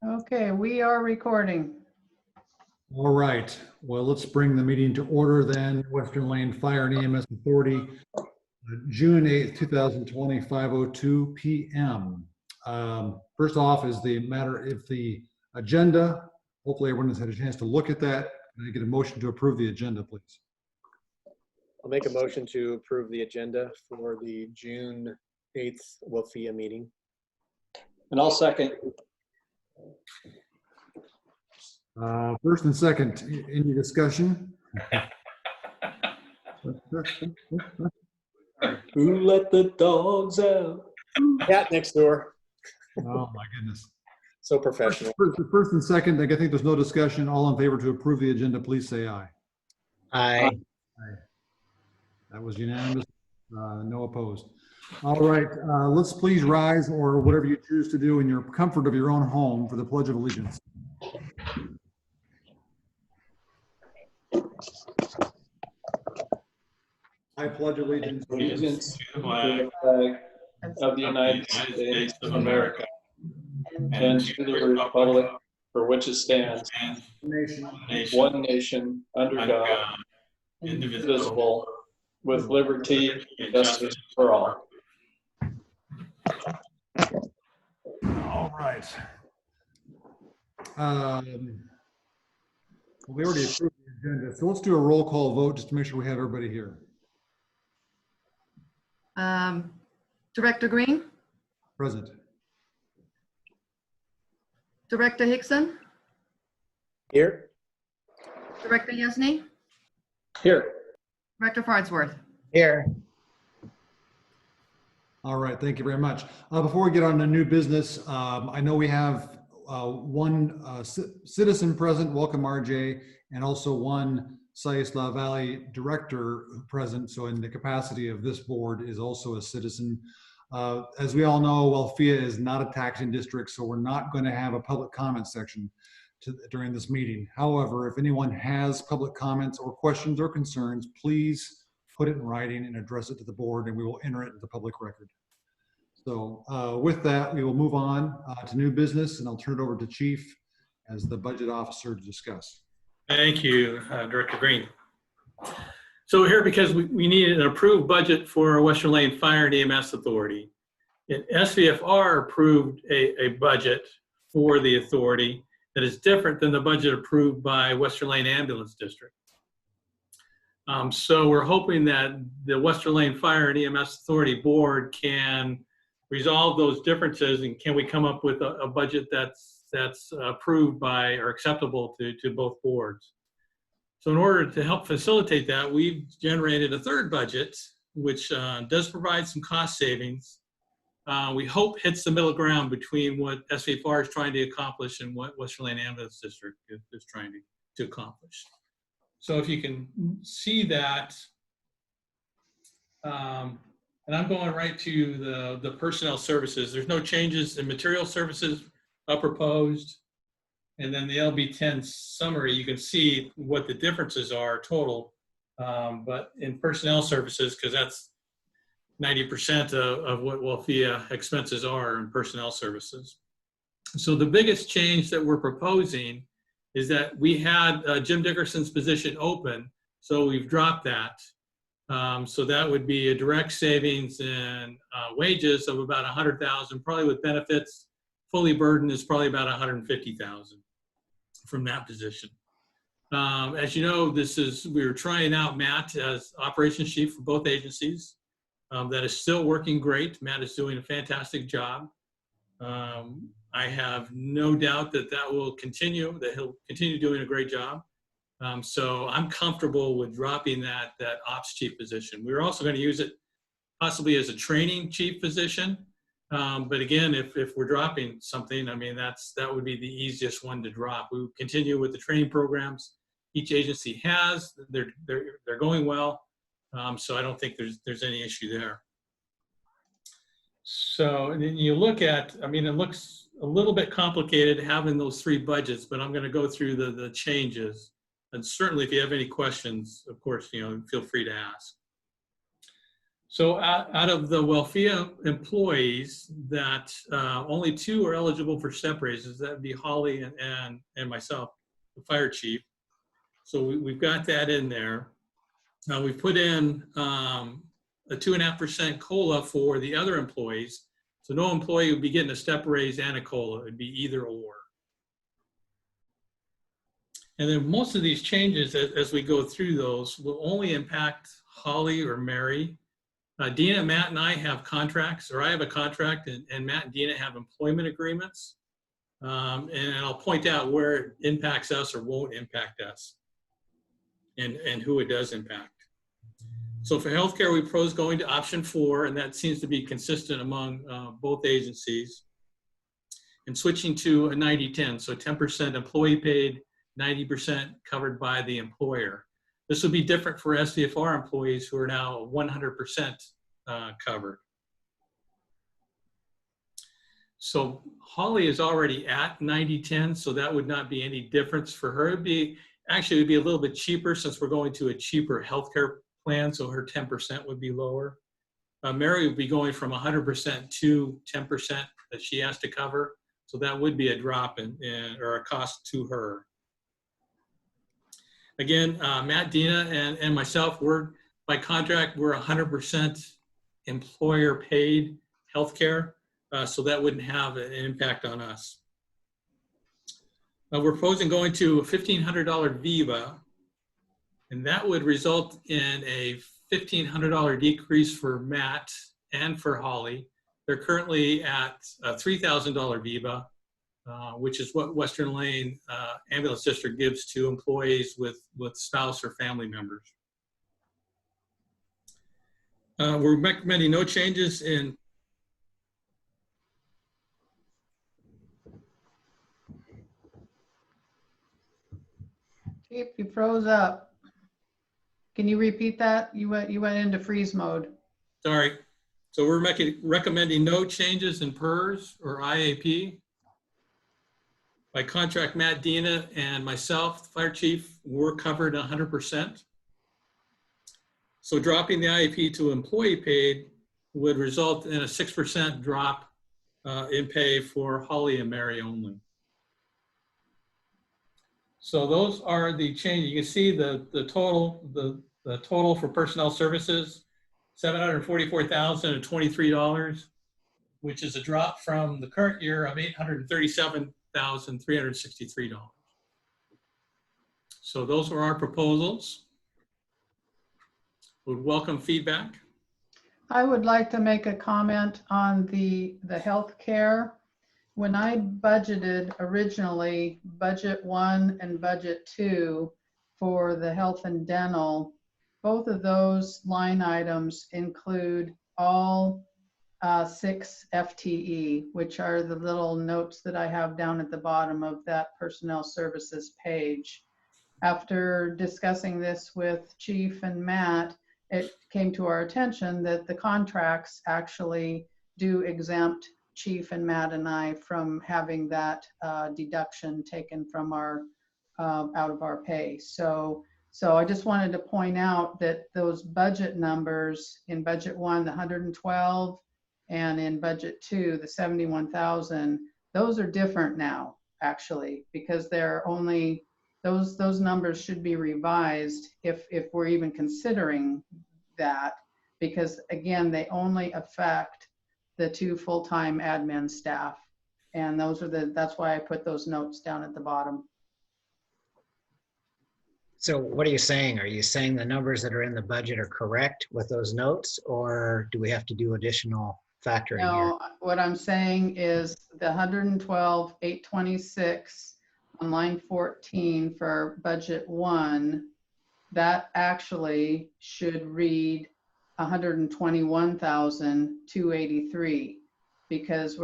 Okay, we are recording. All right, well, let's bring the meeting to order then. Western Lane Fire and EMS Authority, June 8th, 2020, 5:02 p.m. First off is the matter of the agenda. Hopefully everyone has had a chance to look at that. Can I get a motion to approve the agenda, please? I'll make a motion to approve the agenda for the June 8th WLFEA meeting. And I'll second. First and second, any discussion? Who let the dogs out? Cat next door. Oh my goodness. So professional. First and second, I think there's no discussion. All in favor to approve the agenda, please say aye. Aye. That was unanimous, no opposed. All right, let's please rise, or whatever you choose to do in your comfort of your own home, for the Pledge of Allegiance. I pledge allegiance Allegiance to the flag of the United States of America and to the republic for which it stands, one nation, under God, indivisible, with liberty and justice for all. All right. We already approved the agenda, so let's do a roll call vote just to make sure we have everybody here. Director Green, Present. Director Hickson, Here? Director Yasny, Here. Director Farnsworth. Here. All right, thank you very much. Before we get on to new business, I know we have one citizen present, welcome RJ, and also one Siuslaw Valley director present, so in the capacity of this board is also a citizen. As we all know, WLFEA is not a taxing district, so we're not going to have a public comment section during this meeting. However, if anyone has public comments or questions or concerns, please put it in writing and address it to the board, and we will enter it into the public record. So with that, we will move on to new business, and I'll turn it over to Chief as the budget officer to discuss. Thank you, Director Green. So we're here because we need an approved budget for Western Lane Fire and EMS Authority. And SVFR approved a budget for the authority that is different than the budget approved by Western Lane Ambulance District. So we're hoping that the Western Lane Fire and EMS Authority Board can resolve those differences, and can we come up with a budget that's approved by or acceptable to both boards. So in order to help facilitate that, we've generated a third budget, which does provide some cost savings. We hope hits the middle ground between what SVFR is trying to accomplish and what Western Lane Ambulance District is trying to accomplish. So if you can see that, and I'm going right to the personnel services. There's no changes in material services proposed. And then the LB10 summary, you can see what the differences are total. But in personnel services, because that's 90% of what WLFEA expenses are in personnel services. So the biggest change that we're proposing is that we had Jim Dickerson's position open, so we've dropped that. So that would be a direct savings in wages of about $100,000, probably with benefits. Fully burdened is probably about $150,000 from that position. As you know, we were trying out Matt as operations chief for both agencies. That is still working great. Matt is doing a fantastic job. I have no doubt that will continue, that he'll continue doing a great job. So I'm comfortable with dropping that ops chief position. We're also going to use it possibly as a training chief position. But again, if we're dropping something, I mean, that would be the easiest one to drop. We would continue with the training programs each agency has. They're going well. So I don't think there's any issue there. So, and then you look at, I mean, it looks a little bit complicated having those three budgets, but I'm going to go through the changes. And certainly if you have any questions, of course, feel free to ask. So out of the WLFEA employees, that only 2 are eligible for step raises. That'd be Holly and myself, the fire chief. So we've got that in there. Now we've put in a 2.5% COLA for the other employees. So no employee would be getting a step raise and a COLA. It'd be either or. And then most of these changes, as we go through those, will only impact Holly or Mary. Dina, Matt, and I have contracts, or I have a contract, and Matt and Dina have employment agreements. And I'll point out where it impacts us or won't impact us, and who it does impact. So for healthcare, we propose going to option 4, and that seems to be consistent among both agencies, and switching to a 90-10, so 10% employee paid, 90% covered by the employer. This will be different for SDFR employees who are now 100% covered. So Holly is already at 90-10, so that would not be any difference for her. It'd be a little bit cheaper since we're going to a cheaper healthcare plan, so her 10% would be lower. Mary would be going from 100% to 10% that she has to cover, so that would be a drop or a cost to her. Again, Matt, Dina, and myself, by contract, we're 100% employer paid healthcare, so that wouldn't have an impact on us. We're proposing going to a $1,500 VIVA, and that would result in a $1,500 decrease for Matt and for Holly. They're currently at a $3,000 VIVA, which is what Western Lane Ambulance District gives to employees with spouse or family members. We're recommending no changes in Chief, you froze up. Can you repeat that? You went into freeze mode. Sorry. So we're recommending no changes in PERS or IAP. By contract, Matt, Dina, and myself, the fire chief, we're covered 100%. So dropping the IAP to employee paid would result in a 6% drop in pay for Holly and Mary only. So those are the changes. You can see the total for personnel services, $744,023, which is a drop from the current year of $837,363. So those are our proposals. Would welcome feedback. I would like to make a comment on the healthcare. When I budgeted originally, budget 1 and budget 2 for the health and dental, both of those line items include all 6 FTE, which are the little notes that I have down at the bottom of that personnel services page. After discussing this with Chief and Matt, it came to our attention that the contracts actually do exempt Chief and Matt and I from having that deduction taken from our out of our pay. So I just wanted to point out that those budget numbers in budget 1, the 112, and in budget 2, the 71,000, those are different now actually, because they're only those numbers should be revised if we're even considering that, because again, they only affect the 2 full-time admin staff. And that's why I put those notes down at the bottom. So what are you saying? Are you saying the numbers that are in the budget are correct with those notes, or do we have to do additional factoring here? No, what I'm saying is the 112,826 on line 14 for budget 1, that actually should read 121,283 because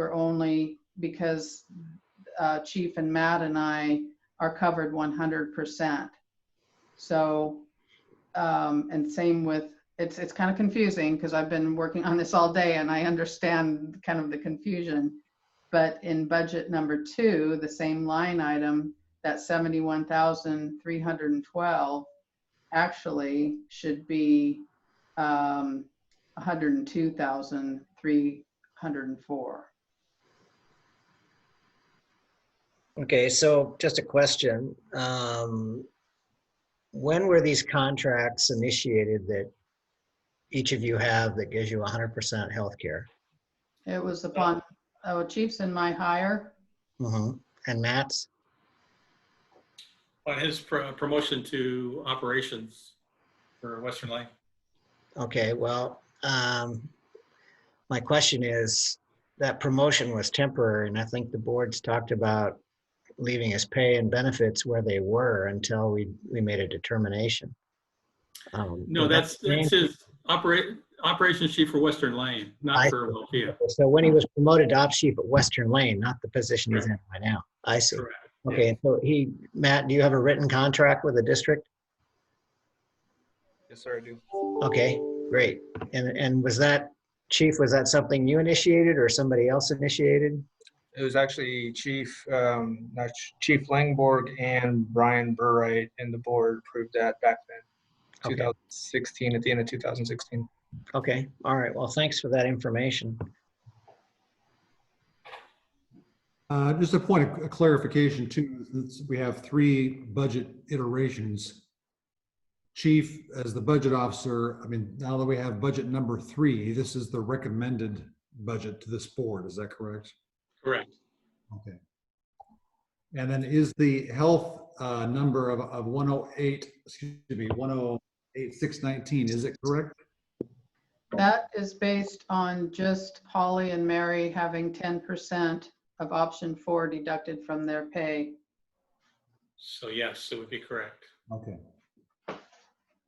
Chief and Matt and I are covered 100%. So, and same with, it's kind of confusing because I've been working on this all day and I understand kind of the confusion. But in budget number 2, the same line item, that 71,312 actually should be 102,304. Okay, so just a question. When were these contracts initiated that each of you have that gives you 100% healthcare? It was upon, Chief's in my hire. Mm-hmm. And Matt's? On his promotion to operations for Western Lane. Okay, well, my question is, that promotion was temporary, and I think the board's talked about leaving his pay and benefits where they were until we made a determination. No, that's his operations chief for Western Lane, not for WLFEA. So when he was promoted to ops chief at Western Lane, not the position he's in right now. I see. Correct. Okay, so Matt, do you have a written contract with the district? Yes, sir, I do. Okay, great. And was that, Chief, was that something you initiated or somebody else initiated? It was actually Chief Langborg and Brian Burright, and the board approved that back then, Okay. 2016, at the end of 2016. Okay, all right. Well, thanks for that information. Just a point of clarification too, since we have 3 budget iterations. Chief, as the budget officer, I mean, now that we have budget number 3, this is the recommended budget to this board. Is that correct? Correct. Okay. And then is the health number of 108, excuse me, 108,619, is it correct? That is based on just Holly and Mary having 10% of option 4 deducted from their pay. So yes, it would be correct. Okay.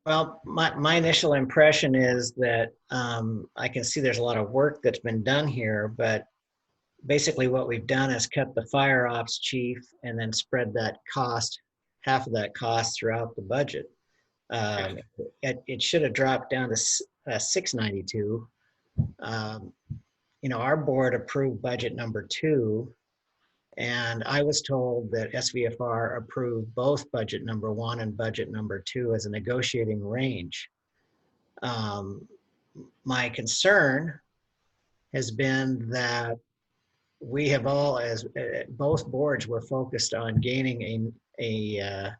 Well, my initial impression is that I can see there's a lot of work that's been done here, but basically what we've done is cut the fire ops chief and then spread that cost, half of that cost throughout the budget. It should have dropped down to 692. You know, our board approved budget number 2, and I was told that SVFR approved both budget number 1 and budget number 2 as a negotiating range. My concern has been that we have all, as both boards, were focused on gaining a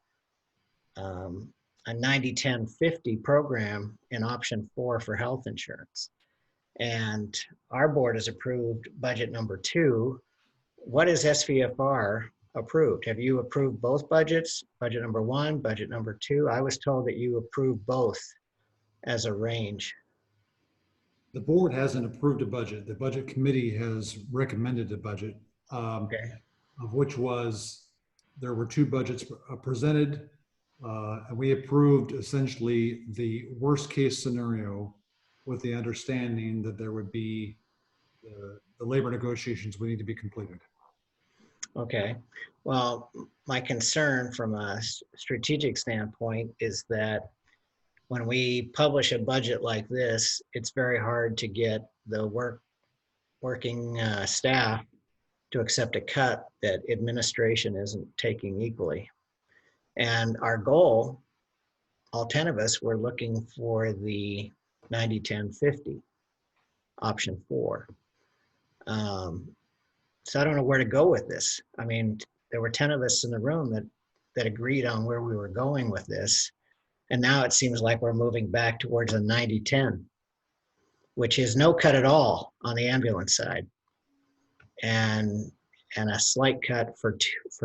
90-10-50 program in option 4 for health insurance. And our board has approved budget number 2. What is SVFR approved? Have you approved both budgets? Budget number 1, budget number 2? I was told that you approved both as a range. The board hasn't approved a budget. The budget committee has recommended a budget, Okay. of which was, there were 2 budgets presented, and we approved essentially the worst case scenario with the understanding that there would be the labor negotiations would need to be completed. Okay. Well, my concern from a strategic standpoint is that when we publish a budget like this, it's very hard to get the working staff to accept a cut that administration isn't taking equally. And our goal, all 10 of us, were looking for the 90-10-50, option 4. So I don't know where to go with this. I mean, there were 10 of us in the room that agreed on where we were going with this. And now it seems like we're moving back towards a 90-10, which is no cut at all on the ambulance side. And a slight cut for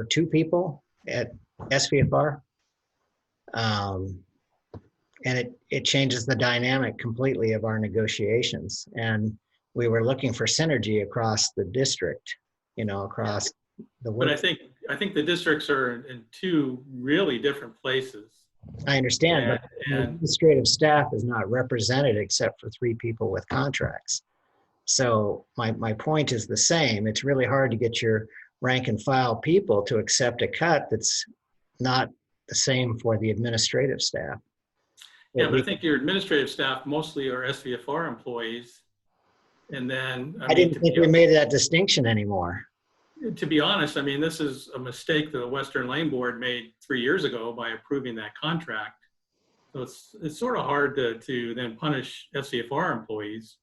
two people at SVFR. And it changes the dynamic completely of our negotiations. And we were looking for synergy across the district, you know, across the work. But I think the districts are in 2 really different places. I understand, but the administrative staff is not represented except for 3 people with contracts. So my point is the same. It's really hard to get your rank and file people to accept a cut that's not the same for the administrative staff. Yeah, but I think your administrative staff mostly are SVFR employees. And then, I didn't think we made that distinction anymore. To be honest, I mean, this is a mistake that the Western Lane Board made 3 years ago by approving that contract. So it's sort of hard to then punish FCFR employees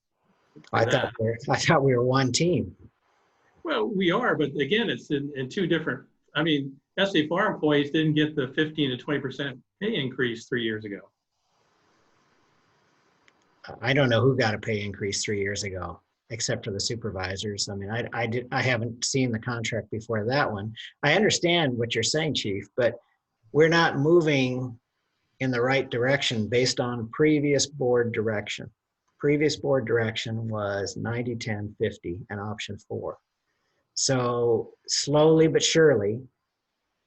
for I that. thought we were one team. Well, we are, but again, it's in two different, I mean, FCFR employees didn't get the 15 to 20% pay increase 3 years ago. I don't know who got a pay increase 3 years ago, except for the supervisors. I mean, I haven't seen the contract before that one. I understand what you're saying, Chief, but we're not moving in the right direction based on previous board direction. Previous board direction was 90, 10, 50 and option 4. So slowly but surely,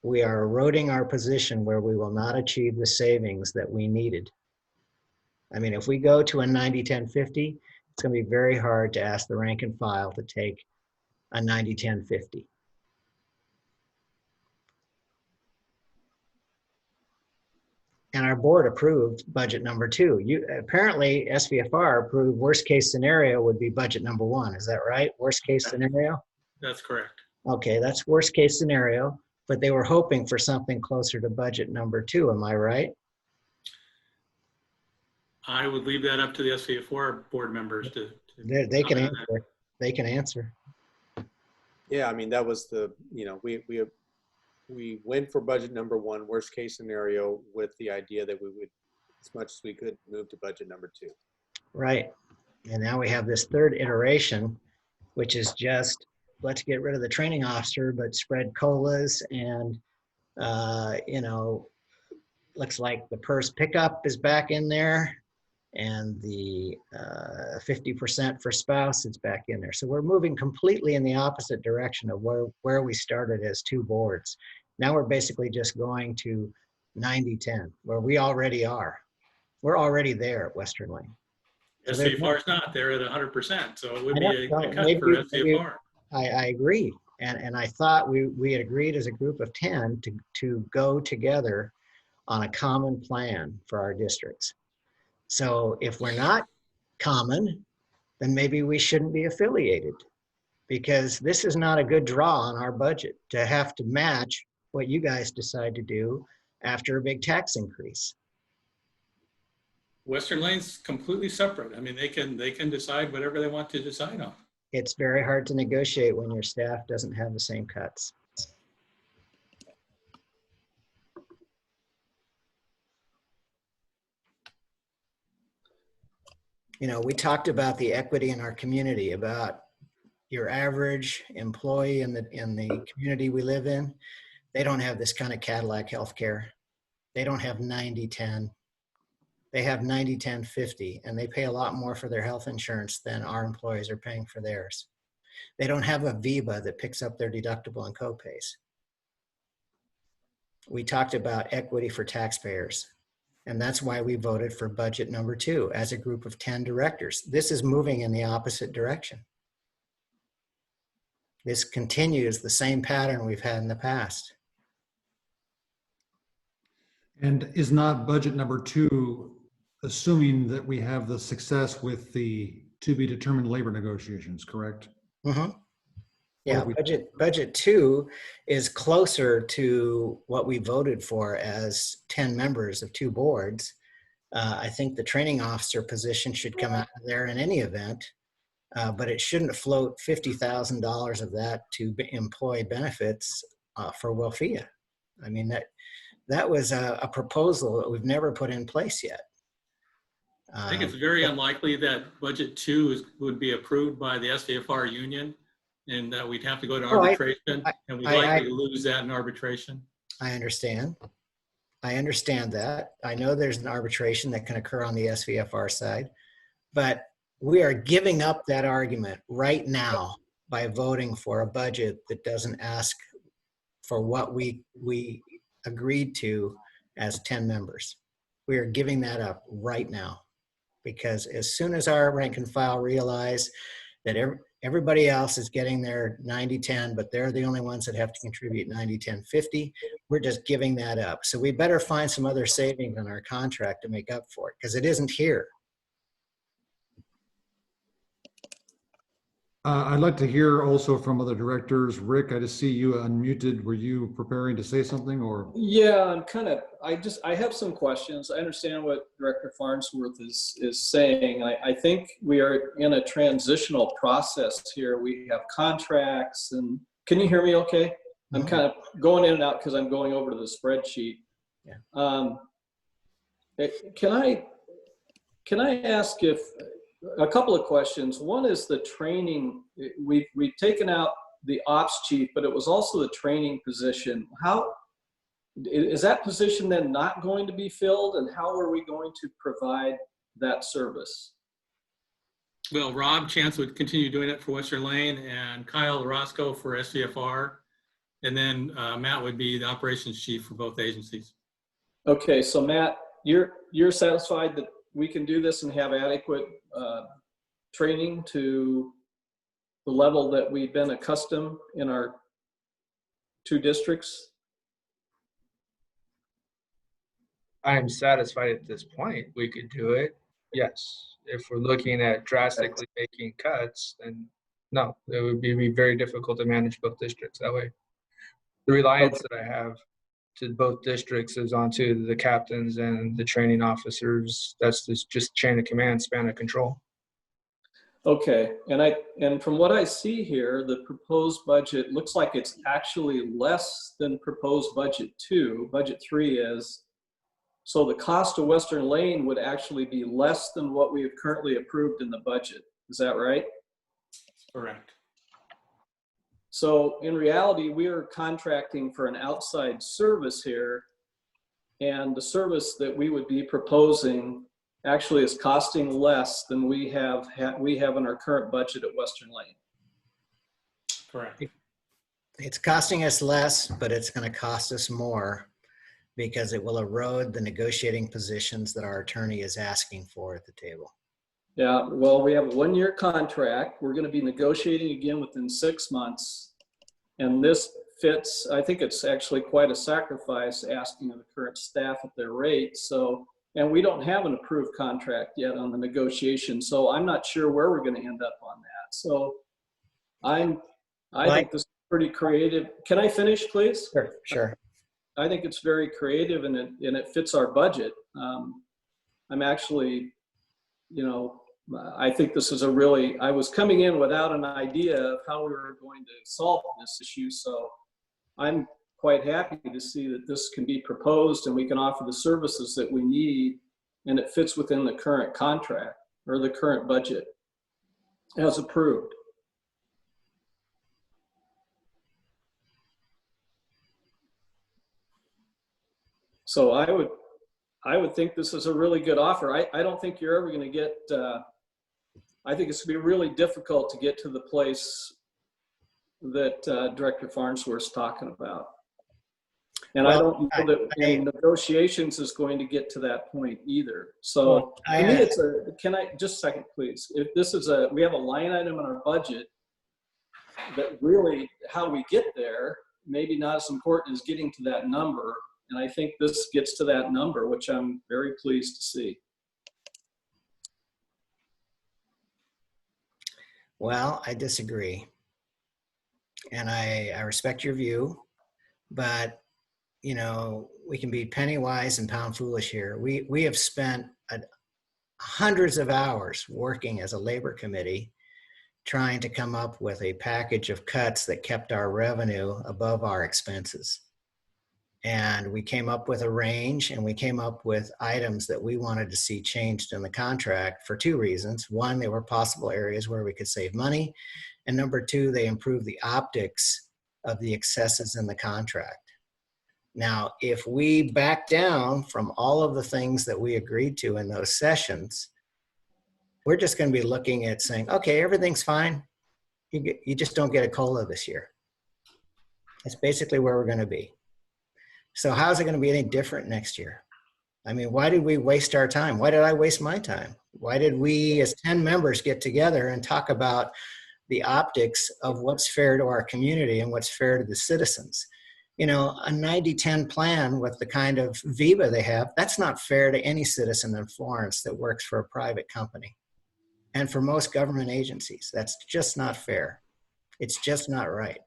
we are eroding our position where we will not achieve the savings that we needed. I mean, if we go to a 90, 10, 50, it's going to be very hard to ask the rank and file to take a 90, 10, 50. And our board approved budget number 2. Apparently SVFR approved worst case scenario would be budget number 1. Is that right? Worst case scenario? That's correct. Okay, that's worst case scenario, but they were hoping for something closer to budget number 2. Am I right? I would leave that up to the SVFR board members to They can comment on that. answer. They can answer. Yeah, I mean, that was the, you know, we went for budget number 1, worst case scenario, with the idea that we would, as much as we could, move to budget number 2. Right. And now we have this third iteration, which is just, let's get rid of the training officer, but spread COLAs and, you know, looks like the PERS pickup is back in there and the 50% for spouse is back in there. So we're moving completely in the opposite direction of where we started as 2 boards. Now we're basically just going to 90-10, where we already are. We're already there at Western Lane. So there's SVFR is not there at 100%, so it would I be know, a no, cut maybe- for maybe- SVFR. I agree. And I thought we had agreed as a group of 10 to go together on a common plan for our districts. So if we're not common, then maybe we shouldn't be affiliated, because this is not a good draw on our budget to have to match what you guys decide to do after a big tax increase. Western Lane's completely separate. I mean, they can decide whatever they want to decide on. It's very hard to negotiate when your staff doesn't have the same cuts. You know, we talked about the equity in our community, about your average employee in the community we live in. They don't have this kind of Cadillac healthcare. They don't have 90-10. They have 90-10-50, and they pay a lot more for their health insurance than our employees are paying for theirs. They don't have a VIBA that picks up their deductible and copays. We talked about equity for taxpayers, and that's why we voted for budget number 2 as a group of 10 directors. This is moving in the opposite direction. This continues the same pattern we've had in the past. And is not budget number 2 assuming that we have the success with the to be determined labor negotiations, correct? Mm-hmm. Yeah, we- budget 2 is closer to what we voted for as 10 members of 2 boards. I think the training officer position should come out of there in any event, but it shouldn't float $50,000 of that to employee benefits for WLFEA. I mean, that was a proposal that we've never put in place yet. I think it's very unlikely that budget 2 would be approved by the SVFR union, and that we'd have to go to arbitration, and we'd likely lose that in arbitration. I understand. I understand that. I know there's an arbitration that can occur on the SVFR side, but we are giving up that argument right now by voting for a budget that doesn't ask for what we agreed to as 10 members. We are giving that up right now, because as soon as our rank and file realize that everybody else is getting their 90-10, but they're the only ones that have to contribute 90-10-50, we're just giving that up. So we better find some other savings in our contract to make up for it, because it isn't here. I'd like to hear also from other directors. Rick, I just see you unmuted. Were you preparing to say something or? Yeah, I have some questions. I understand what Director Farnsworth is saying. I think we are in a transitional process here. We have contracts and, can you hear me okay? I'm kind of going in and out because I'm going over to the spreadsheet. Yeah. Can I ask if, a couple of questions. One is the training. We've taken out the ops chief, but it was also the training position. How is that position then not going to be filled, and how are we going to provide that service? Well, Rob Chance would continue doing it for Western Lane, and Kyle Roscoe for SVFR. And then Matt would be the operations chief for both agencies. Okay, so Matt, you're satisfied that we can do this and have adequate training to the level that we've been accustomed in our 2 districts? I'm satisfied at this point. We could do it. Yes. If we're looking at drastically making cuts, then no, it would be very difficult to manage both districts that way. The reliance that I have to both districts is onto the captains and the training officers. That's just chain of command, span of control. Okay, and from what I see here, the proposed budget looks like it's actually less than proposed budget 2. Budget 3 is. So the cost of Western Lane would actually be less than what we have currently approved in the budget. Is that right? Correct. So in reality, we are contracting for an outside service here, and the service that we would be proposing actually is costing less than we have in our current budget at Western Lane. Correct. It's costing us less, but it's going to cost us more because it will erode the negotiating positions that our attorney is asking for at the table. Yeah, well, we have a 1-year contract. We're going to be negotiating again within 6 months. And this fits, I think it's actually quite a sacrifice asking of the current staff at their rate. So, and we don't have an approved contract yet on the negotiation. So I'm not sure where we're going to end up on that. So I think this is pretty creative. Can I finish, please? Sure. I think it's very creative and it fits our budget. I'm actually, I think this is I was coming in without an idea of how we were going to solve this issue. So I'm quite happy to see that this can be proposed and we can offer the services that we need, and it fits within the current contract or the current budget as approved. So I would think this is a really good offer. I don't think you're ever going to get, I think it's going to be really difficult to get to the place that Director Farnsworth's talking about. And I don't know that in negotiations is going to get to that point either. So to me, can I, just a second, please. If this is we have a line item in our budget that really how we get there, maybe not as important as getting to that number. And I think this gets to that number, which I'm very pleased to see. Well, I disagree. And I respect your view, but we can be penny wise and pound foolish here. We have spent hundreds of hours working as a labor committee trying to come up with a package of cuts that kept our revenue above our expenses. And we came up with a range, and we came up with items that we wanted to see changed in the contract for 2 reasons. One, they were possible areas where we could save money. And number 2, they improved the optics of the excesses in the contract. Now, if we back down from all of the things that we agreed to in those sessions, we're just going to be looking at saying, okay, everything's fine. You just don't get a COLA this year. That's basically where we're going to be. So how's it going to be any different next year? I mean, why did we waste our time? Why did I waste my time? Why did we as 10 members get together and talk about the optics of what's fair to our community and what's fair to the citizens? A 90-10 plan with the kind of VIVA they have, that's not fair to any citizen in Florence that works for a private company. and for most government agencies. That's just not fair. It's just not right.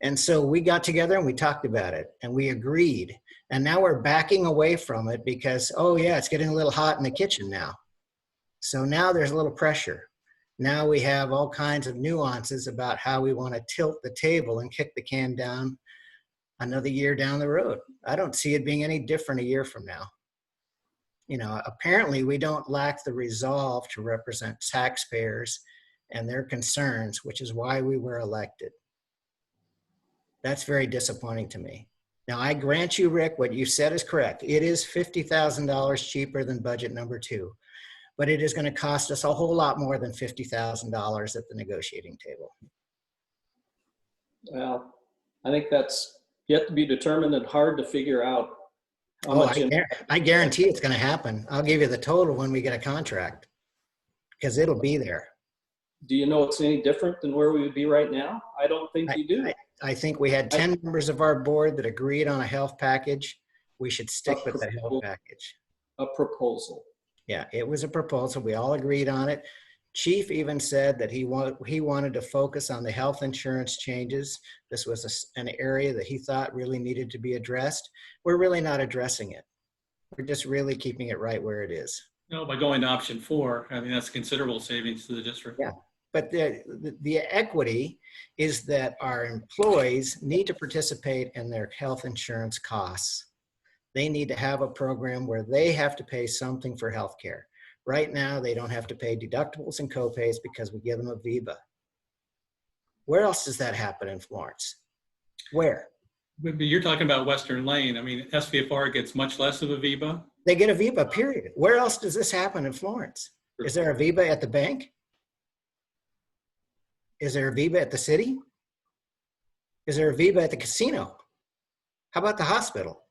And so we got together and we talked about it and we agreed. And now we're backing away from it because, oh yeah, it's getting a little hot in the kitchen now. So now there's a little pressure. Now we have all kinds of nuances about how we want to tilt the table and kick the can down another year down the road. I don't see it being any different a year from now. You know, apparently we don't lack the resolve to represent taxpayers and their concerns, which is why we were elected. That's very disappointing to me. Now, I grant you, Rick, what you said is correct. It is $50,000 cheaper than budget number 2, but it is going to cost us a whole lot more than $50,000 at the negotiating table. Well, I think that's yet to be determined and hard to figure out. How much I guarantee it's going to happen. I'll give you the total when we get a contract because it'll be there. Do you know it's any different than where we would be right now? I don't think you do. I think we had 10 members of our board that agreed on a health package. We should stick with the health package. A proposal. Yeah, it was a proposal. We all agreed on it. Chief even said that he wanted to focus on the health insurance changes. This was an area that he thought really needed to be addressed. We're really not addressing it. We're just really keeping it right where it is. No, by going to option 4, I mean, that's considerable savings to the district. Yeah, but the equity is that our employees need to participate in their health insurance costs. They need to have a program where they have to pay something for health care. Right now, they don't have to pay deductibles and copays because we give them a VIBA. Where else does that happen in Florence? Where? But you're talking about Western Lane. I mean, SVFR gets much less of a VIBA. They get a VIBA, period. Where else does this happen in Florence? Is there a VIBA at the bank? Is there a VIBA at the city? Is there a VIBA at the casino? How about the hospital?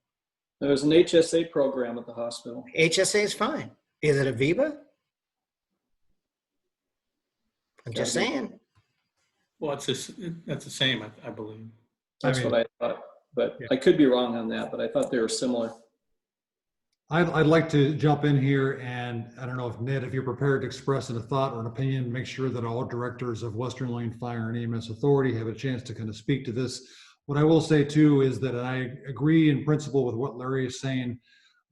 There's an HSA program at the hospital. HSA is fine. Is it a VIBA? I'm just saying. Well, that's the same, I believe. That's what I thought, but I could be wrong on that, but I thought they were similar. I'd like to jump in here, and I don't know if Ned, if you're prepared to express a thought or an opinion, make sure that all directors of Western Lane Fire and EMS Authority have a chance to kind of speak to this. What I will say too is that I agree in principle with what Larry is saying,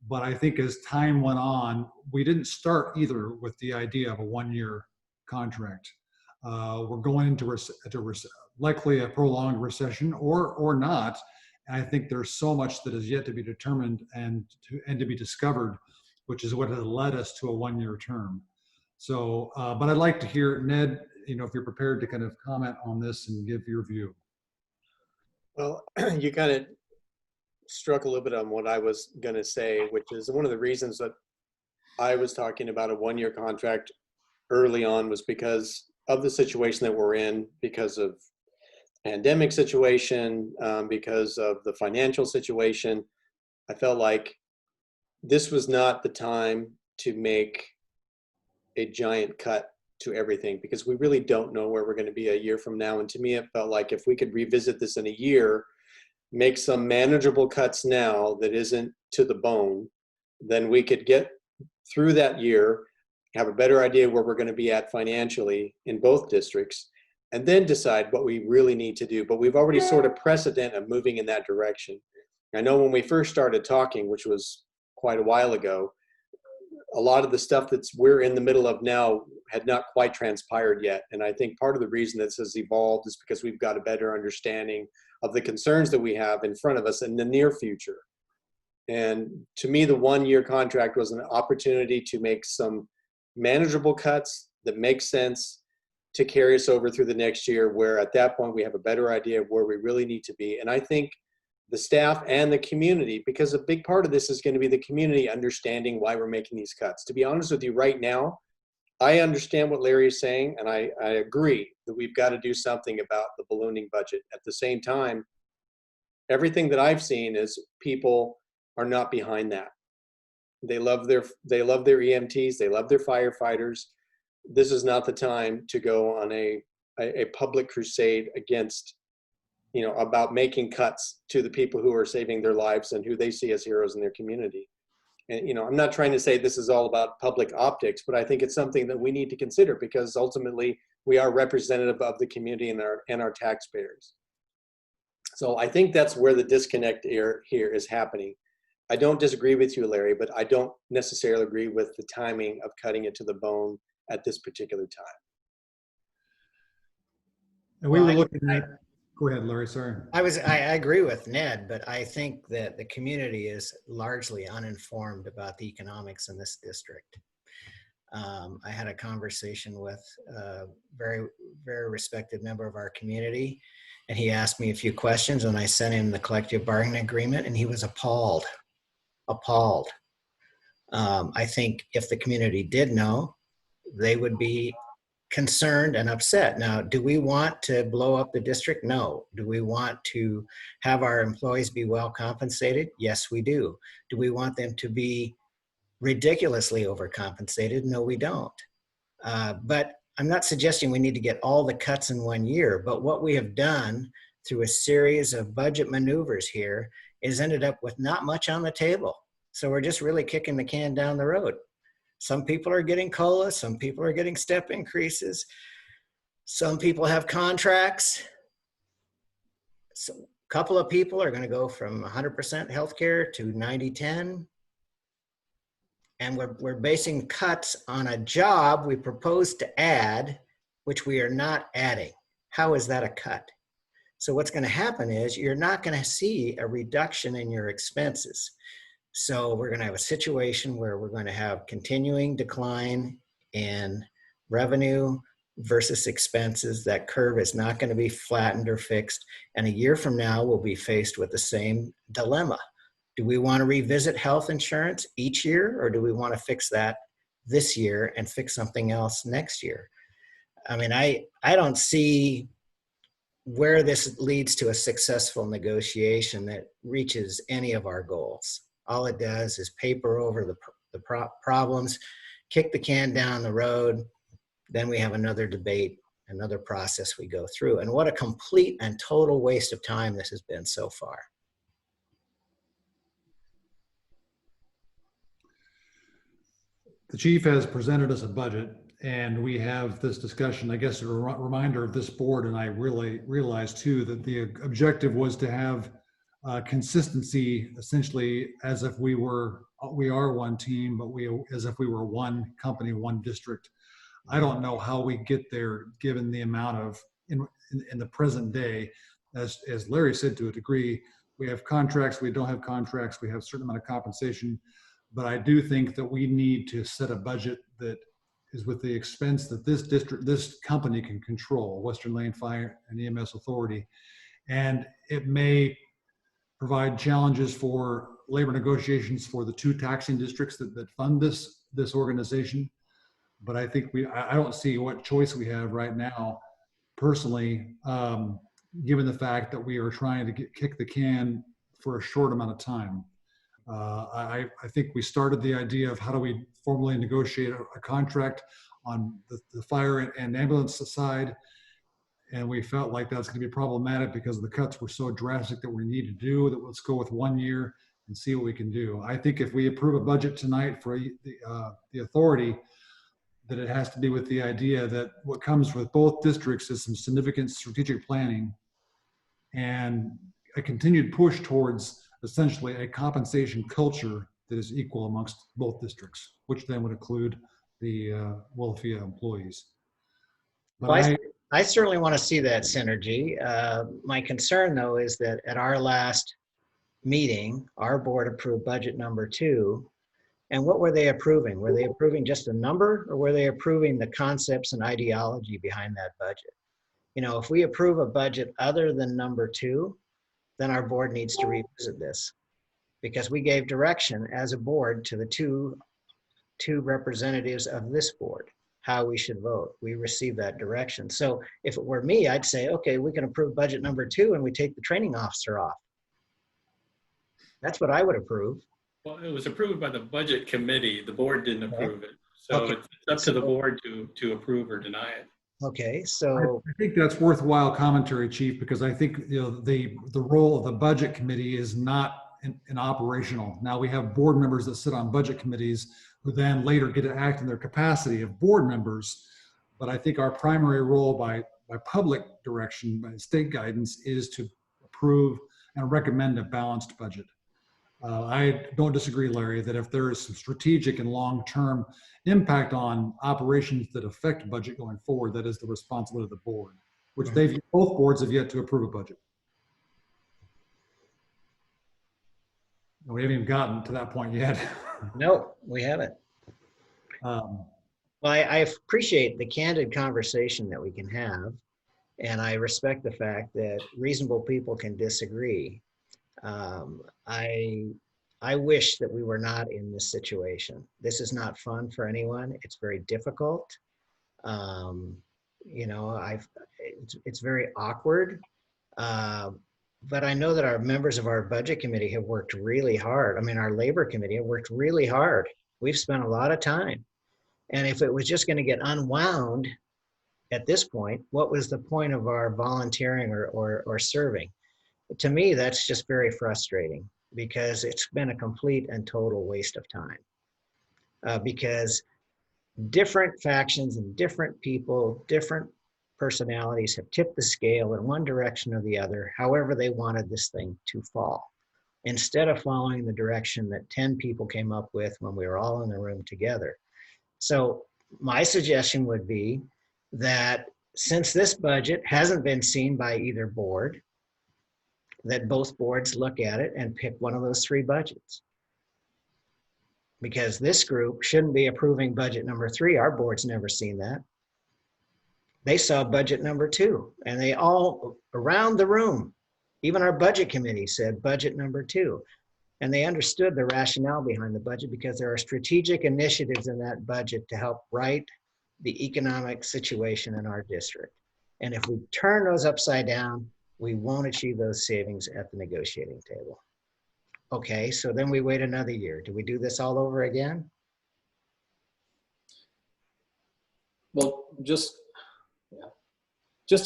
but I think as time went on, we didn't start either with the idea of a 1-year contract. We're going into likely a prolonged recession or not. And I think there's so much that is yet to be determined and to be discovered, which is what has led us to a 1-year term. So, but I'd like to hear, Ned, you know, if you're prepared to kind of comment on this and give your view. Well, you kind of struck a little bit on what I was going to say, which is one of the reasons that I was talking about a 1-year contract early on was because of the situation that we're in, because of pandemic situation, because of the financial situation. I felt like this was not the time to make a giant cut to everything because we really don't know where we're going to be a year from now. And to me, it felt like if we could revisit this in a year, make some manageable cuts now that isn't to the bone, then we could get through that year, have a better idea where we're going to be at financially in both districts, and then decide what we really need to do. But we've already sort of precedent of moving in that direction. I know when we first started talking, which was quite a while ago, a lot of the stuff we're in the middle of now had not quite transpired yet. And I think part of the reason this has evolved is because we've got a better understanding of the concerns that we have in front of us in the near future. And to me, the 1-year contract was an opportunity to make some manageable cuts that make sense to carry us over through the next year, where at that point we have a better idea of where we really need to be. And I think the staff and the community, because a big part of this is going to be the community understanding why we're making these cuts. To be honest with you, right now, I understand what Larry is saying, and I agree that we've got to do something about the ballooning budget. At the same time, everything that I've seen is people are not behind that. They love their EMTs, they love their firefighters. This is not the time to go on a public crusade against, you know, about making cuts to the people who are saving their lives and who they see as heroes in their community. And, you know, I'm not trying to say this is all about public optics, but I think it's something that we need to consider because ultimately we are representative of the community and our taxpayers. So I think that's where the disconnect here is happening. I don't disagree with you, Larry, but I don't necessarily agree with the timing of cutting it to the bone at this particular time. And we were looking at, go ahead, Larry, sorry. I agree with Ned, but I think that the community is largely uninformed about the economics in this district. I had a conversation with a very, very respected member of our community, and he asked me a few questions, and I sent him the collective bargaining agreement, and he was appalled. I think if the community did know, they would be concerned and upset. Now, do we want to blow up the district? No. Do we want to have our employees be well compensated? Yes, we do. Do we want them to be ridiculously overcompensated? No, we don't. But I'm not suggesting we need to get all the cuts in 1 year, but what we have done through a series of budget maneuvers here is ended up with not much on the table. So we're just really kicking the can down the road. Some people are getting COLA, some people are getting step increases. Some people have contracts. So a couple of people are going to go from 100% healthcare to 90-10. And we're basing cuts on a job we proposed to add, which we are not adding. How is that a cut? So what's going to happen is you're not going to see a reduction in your expenses. So we're going to have a situation where we're going to have continuing decline in revenue versus expenses. That curve is not going to be flattened or fixed. And a year from now, we'll be faced with the same dilemma. Do we want to revisit health insurance each year, or do we want to fix that this year and fix something else next year? I mean, I don't see where this leads to a successful negotiation that reaches any of our goals. All it does is paper over the problems, kick the can down the road. Then we have another debate, another process we go through. And what a complete and total waste of time this has been so far. The chief has presented us a budget, and we have this discussion. I guess a reminder of this board, and I really realized too that the objective was to have consistency, essentially as if we are one team, but as if we were one company, one district. I don't know how we get there given the amount of in the present day, as Larry said, to a degree, we have contracts, we don't have contracts, we have a certain amount of compensation. But I do think that we need to set a budget that is with the expense that this company can control, Western Lane Fire and EMS Authority. And it may provide challenges for labor negotiations for the 2 taxing districts that fund this organization. But I think I don't see what choice we have right now, personally, given the fact that we are trying to kick the can for a short amount of time. I think we started the idea of how do we formally negotiate a contract on the fire and ambulance side, and we felt like that's going to be problematic because the cuts were so drastic that we need to do that. Let's go with 1 year and see what we can do. I think if we approve a budget tonight for the authority, that it has to be with the idea that what comes with both districts is some significant strategic planning and a continued push towards essentially a compensation culture that is equal amongst both districts, which then would include the WLFEA employees. But well, I certainly want to see that synergy. My concern, though, is that at our last meeting, our board approved budget number 2. And what were they approving? Were they approving just a number, or were they approving the concepts and ideology behind that budget? You know, if we approve a budget other than number 2, then our board needs to revisit this, because we gave direction as a board to the two representatives of this board, how we should vote. We received that direction. So if it were me, I'd say, okay, we can approve budget number 2 and we take the training officer off. That's what I would approve. Well, it was approved by the budget committee. The board didn't approve it. So Okay. it's up to the board to approve or deny it. Okay, so I think that's worthwhile commentary, Chief, because I think the role of the budget committee is not in operational. Now we have board members that sit on budget committees who then later get to act in their capacity of board members. But I think our primary role by public direction, by state guidance, is to approve and recommend a balanced budget. I don't disagree, Larry, that if there is some strategic and long-term impact on operations that affect budget going forward, that is the responsibility of the board, which both boards have yet to approve a budget. We haven't even gotten to that point yet. No, we haven't. Well, I appreciate the candid conversation that we can have, and I respect the fact that reasonable people can disagree. I wish that we were not in this situation. This is not fun for anyone. It's very difficult. You know, it's very awkward. But I know that our members of our budget committee have worked really hard. I mean, our labor committee have worked really hard. We've spent a lot of time. And if it was just going to get unwound at this point, what was the point of our volunteering or serving? To me, that's just very frustrating because it's been a complete and total waste of time. Because different factions and different people, different personalities have tipped the scale in one direction or the other, however they wanted this thing to fall, instead of following the direction that 10 people came up with when we were all in the room together. So my suggestion would be that since this budget hasn't been seen by either board, that both boards look at it and pick one of those three budgets. Because this group shouldn't be approving budget number 3. Our board's never seen that. They saw budget number 2, and they all around the room, even our budget committee said budget number 2. And they understood the rationale behind the budget because there are strategic initiatives in that budget to help right the economic situation in our district. And if we turn those upside down, we won't achieve those savings at the negotiating table. Okay, so then we wait another year. Do we do this all over again? Well, just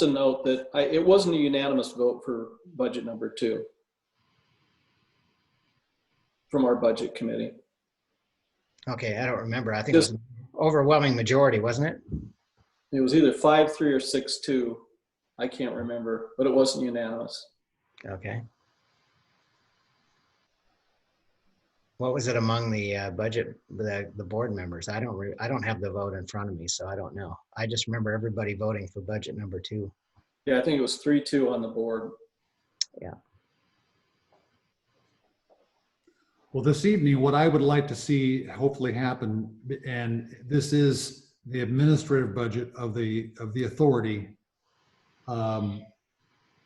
a note that it wasn't a unanimous vote for budget number 2 from our budget committee. Okay, I don't remember. I think it was an overwhelming majority, wasn't it? It was either 5-3 or 6-2. I can't remember, but it wasn't unanimous. Okay. What was it among the budget, the board members? I don't have the vote in front of me, so I don't know. I just remember everybody voting for budget number 2. Yeah, I think it was 3-2 on the board. Yeah. Well, this evening, what I would like to see hopefully happen, and this is the administrative budget of the authority,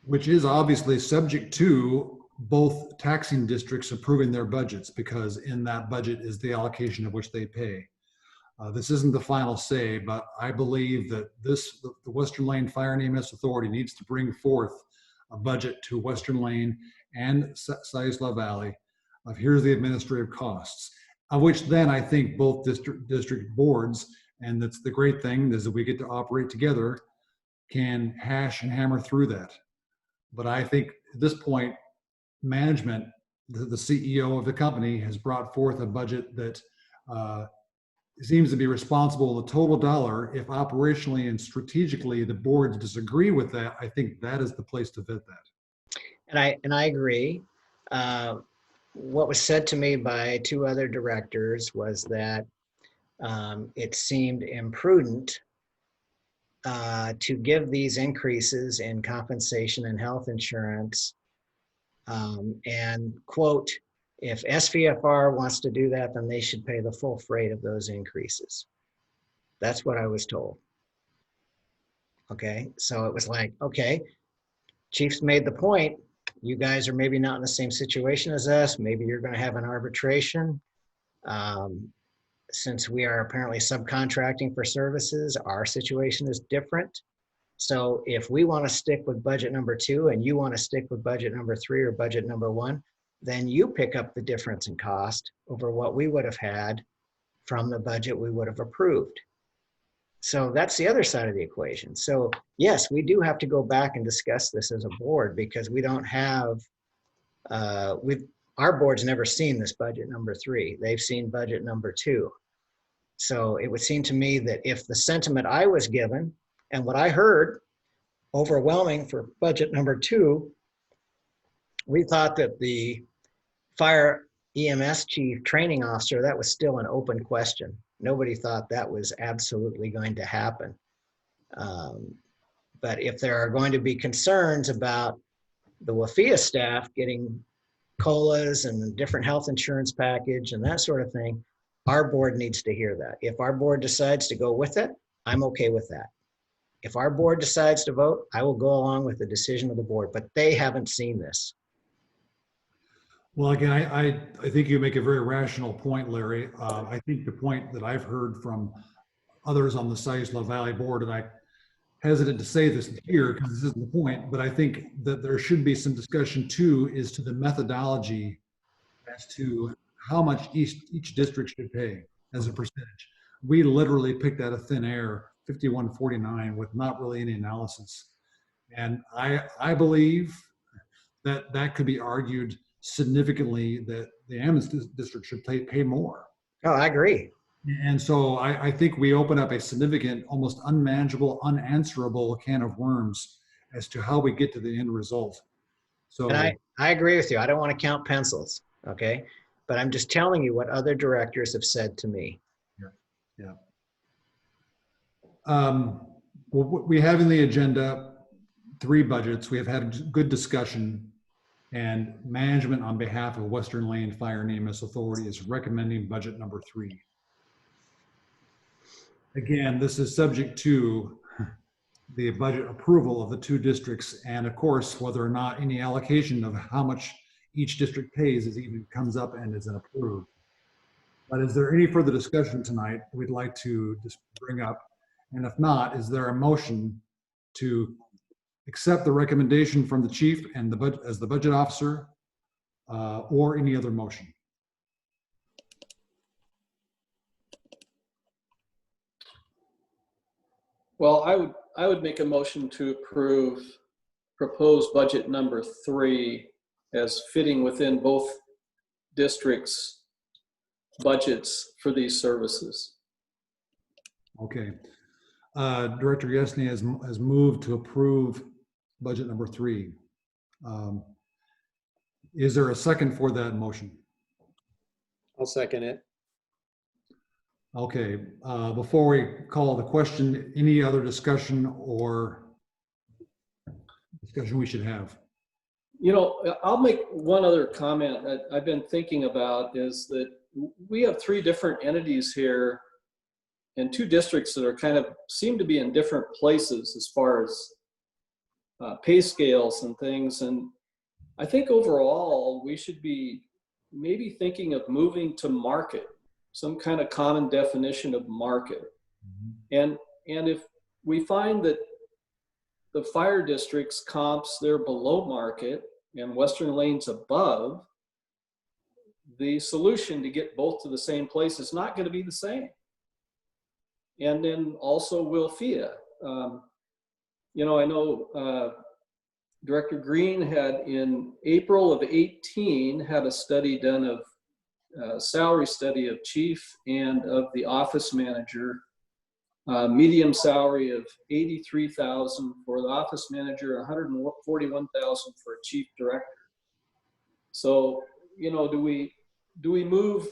which is obviously subject to both taxing districts approving their budgets, because in that budget is the allocation of which they pay. This isn't the final say, but I believe that the Western Lane Fire and EMS Authority needs to bring forth a budget to Western Lane and Siuslaw Valley of here's the administrative costs, of which then I think both district boards, and that's the great thing is that we get to operate together, can hash and hammer through that. But I think at this point, management, the CEO of the company has brought forth a budget that seems to be responsible the total dollar. If operationally and strategically the boards disagree with that, I think that is the place to vet that. And I agree. What was said to me by 2 other directors was that it seemed imprudent to give these increases in compensation and health insurance and quote, if SVFR wants to do that, then they should pay the full freight of those increases. That's what I was told. Okay, so it was like, okay, Chief's made the point. You guys are maybe not in the same situation as us. Maybe you're going to have an arbitration. Since we are apparently subcontracting for services, our situation is different. So if we want to stick with budget number 2 and you want to stick with budget number 3 or budget number 1, then you pick up the difference in cost over what we would have had from the budget we would have approved. So that's the other side of the equation. So yes, we do have to go back and discuss this as a board because we don't have, our board's never seen this budget number 3. They've seen budget number 2. So it would seem to me that if the sentiment I was given and what I heard overwhelming for budget number 2, we thought that the fire EMS chief training officer, that was still an open question. Nobody thought that was absolutely going to happen. But if there are going to be concerns about the WLFEA staff getting COLAs and a different health insurance package and that sort of thing, our board needs to hear that. If our board decides to go with it, I'm okay with that. If our board decides to vote, I will go along with the decision of the board, but they haven't seen this. Well, again, I think you make a very rational point, Larry. I think the point that I've heard from others on the Siuslaw Valley board, and I hesitant to say this here because this isn't the point, but I think that there should be some discussion too, is to the methodology as to how much each district should pay as a percentage. We literally picked out of thin air 5149 with not really any analysis. And I believe that that could be argued significantly that the ambulance district should pay more. Oh, I agree. And so I think we open up a significant, almost unmanageable, unanswerable can of worms as to how we get to the end result. So And I agree with you. I don't want to count pencils, okay? But I'm just telling you what other directors have said to me. yeah. Well, we have in the agenda 3 budgets. We have had a good discussion, and management on behalf of Western Lane Fire and EMS Authority is recommending budget number 3. Again, this is subject to the budget approval of the 2 districts, and of course, whether or not any allocation of how much each district pays is even comes up and is approved. But is there any further discussion tonight we'd like to just bring up? And if not, is there a motion to accept the recommendation from the chief and as the budget officer, or any other motion? Well, I would make a motion to approve proposed budget number 3 as fitting within both districts' budgets for these services. Okay. Director Yesney has moved to approve budget number 3. Is there a second for that motion? I'll second it. Okay. Before we call the question, any other discussion or discussion we should have? You know, I'll make one other comment that I've been thinking about is that we have 3 different entities here and 2 districts that are kind of seem to be in different places as far as pay scales and things. And I think overall we should be maybe thinking of moving to market, some kind of common definition of market. And if we find that the fire districts comps, they're below market and Western Lane's above, the solution to get both to the same place is not going to be the same. And then also WLFEA. You know, I know Director Green had in April of 18 had a study done of salary study of chief and of the office manager. Medium salary of $83,000 for the office manager, $141,000 for a chief director. So, you know, do we move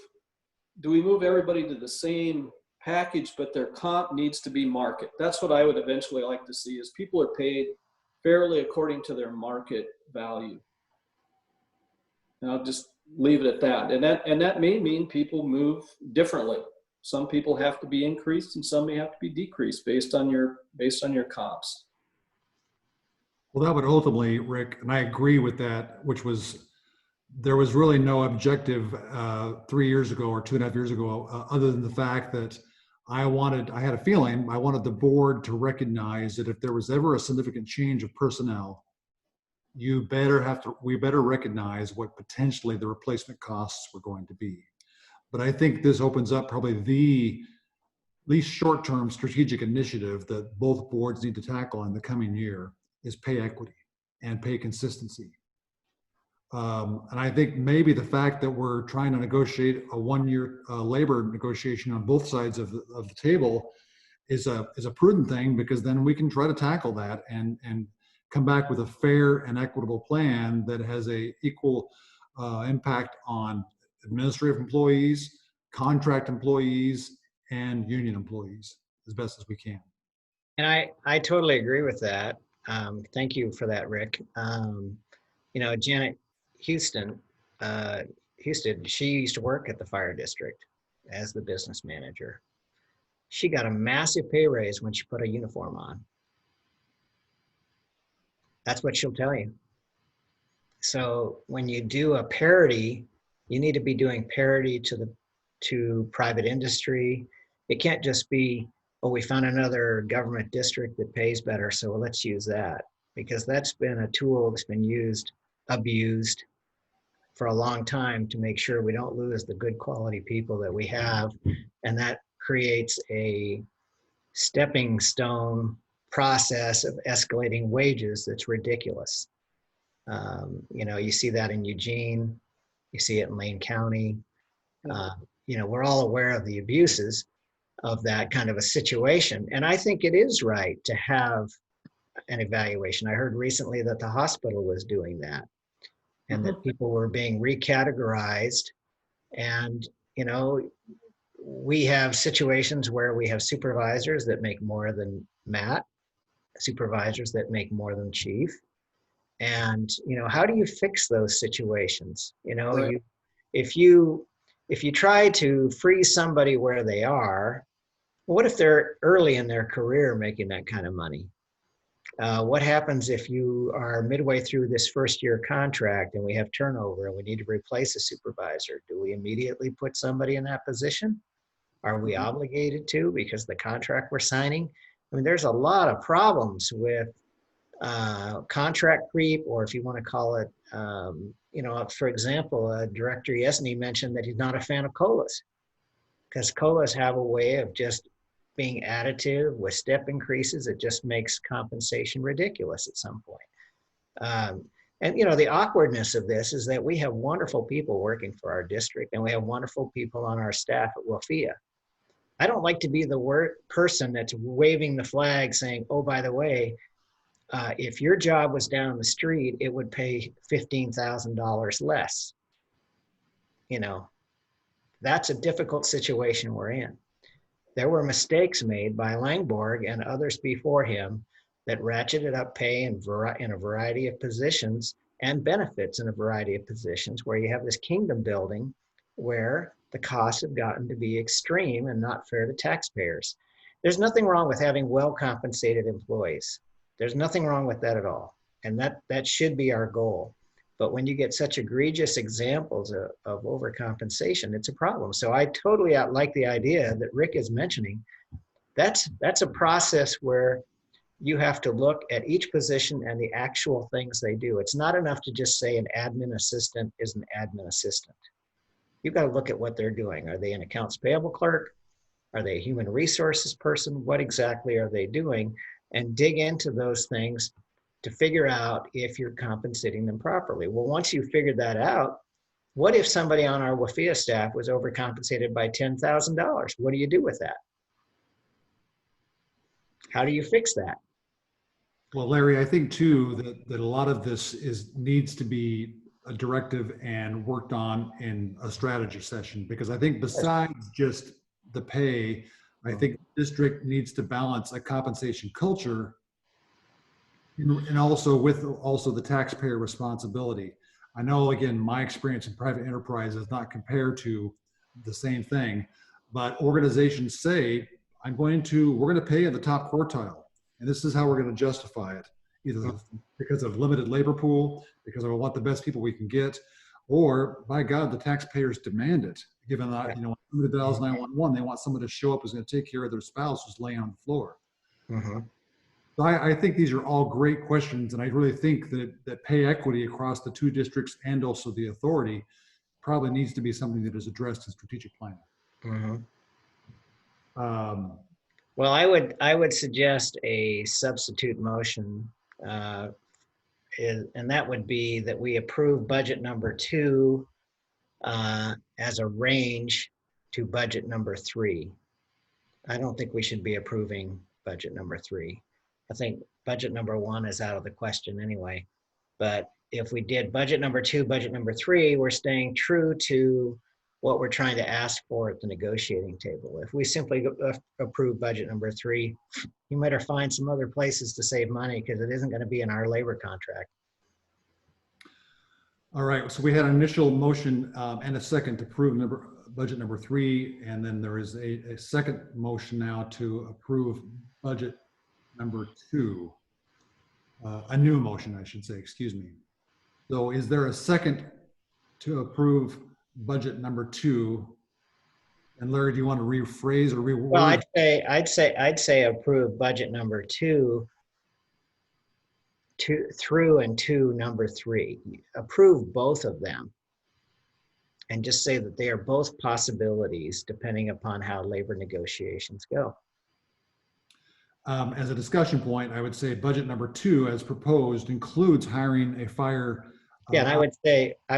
everybody to the same package, but their comp needs to be market? That's what I would eventually like to see, is people are paid fairly according to their market value. And I'll just leave it at that. And that may mean people move differently. Some people have to be increased and some may have to be decreased based on your comps. Well, that would ultimately, Rick, and I agree with that, which was, there was really no objective 3 years ago or 2.5 years ago, other than the fact that I had a feeling, I wanted the board to recognize that if there was ever a significant change of personnel, we better recognize what potentially the replacement costs were going to be. But I think this opens up probably the least short-term strategic initiative that both boards need to tackle in the coming year is pay equity and pay consistency. And I think maybe the fact that we're trying to negotiate a one-year labor negotiation on both sides of the table is a prudent thing, because then we can try to tackle that and come back with a fair and equitable plan that has a equal impact on administrative employees, contract employees, and union employees as best as we can. And I totally agree with that. Thank you for that, Rick. You know, Janet Houston, she used to work at the fire district as the business manager. She got a massive pay raise when she put a uniform on. That's what she'll tell you. So when you do a parity, you need to be doing parity to private industry. It can't just be, oh, we found another government district that pays better, so let's use that. Because that's been a tool that's been abused for a long time to make sure we don't lose the good quality people that we have. And that creates a stepping stone process of escalating wages that's ridiculous. You know, you see that in Eugene, you see it in Lane County. You know, we're all aware of the abuses of that kind of a situation. And I think it is right to have an evaluation. I heard recently that the hospital was doing that, and that people were being recategorized. And, you know, we have situations where we have supervisors that make more than Matt, supervisors that make more than chief. And, you know, how do you fix those situations? You know, Right. if you try to freeze somebody where they are, what if they're early in their career making that kind of money? What happens if you are midway through this first year contract and we have turnover and we need to replace a supervisor? Do we immediately put somebody in that position? Are we obligated to, because the contract we're signing? I mean, there's a lot of problems with contract creep, or if you want to call it, you know, for example, Director Yesney mentioned that he's not a fan of COLAs, because COLAs have a way of just being additive with step increases. It just makes compensation ridiculous at some point. And, you know, the awkwardness of this is that we have wonderful people working for our district, and we have wonderful people on our staff at WLFEA. I don't like to be the person that's waving the flag saying, oh, by the way, if your job was down the street, it would pay $15,000 less. You know, that's a difficult situation we're in. There were mistakes made by Langborg and others before him that ratcheted up pay in a variety of positions and benefits in a variety of positions, where you have this kingdom building where the costs have gotten to be extreme and not fair to taxpayers. There's nothing wrong with having well-compensated employees. There's nothing wrong with that at all. And that should be our goal. But when you get such egregious examples of overcompensation, it's a problem. So I totally like the idea that Rick is mentioning. That's a process where you have to look at each position and the actual things they do. It's not enough to just say an admin assistant is an admin assistant. You've got to look at what they're doing. Are they an accounts payable clerk? Are they a human resources person? What exactly are they doing? And dig into those things to figure out if you're compensating them properly. Well, once you've figured that out, what if somebody on our WLFEA staff was overcompensated by $10,000? What do you do with that? How do you fix that? Well, Larry, I think too that a lot of this needs to be a directive and worked on in a strategy session, because I think besides just the pay, I think the district needs to balance a compensation culture and also with the taxpayer responsibility. I know, again, my experience in private enterprise is not compared to the same thing, but organizations say, we're going to pay at the top quartile, and this is how we're going to justify it, either because of limited labor pool, because we want the best people we can get, or by God, the taxpayers demand it. Given that, you know, when somebody dials 911, they want someone to show up who's going to take care of their spouse who's laying on the floor. Mm-hmm. So I think these are all great questions, and I really think that pay equity across the two districts and also the authority probably needs to be something that is addressed in strategic planning. Mm-hmm. Um, Well, I would suggest a substitute motion, and that would be that we approve budget number 2 as a range to budget number 3. I don't think we should be approving budget number 3. I think budget number 1 is out of the question anyway. But if we did budget number 2, budget number 3, we're staying true to what we're trying to ask for at the negotiating table. If we simply approve budget number 3, you might find some other places to save money because it isn't going to be in our labor contract. All right, so we had an initial motion and a second to approve budget number 3, and then there is a second motion now to approve budget number 2. A new motion, I should say, excuse me. So is there a second to approve budget number 2? And Larry, do you want to rephrase or reword? Well, I'd say approve budget number 2 through and to number 3. Approve both of them and just say that they are both possibilities depending upon how labor negotiations go. As a discussion point, I would say budget number 2 as proposed includes hiring a fire. Yeah, and I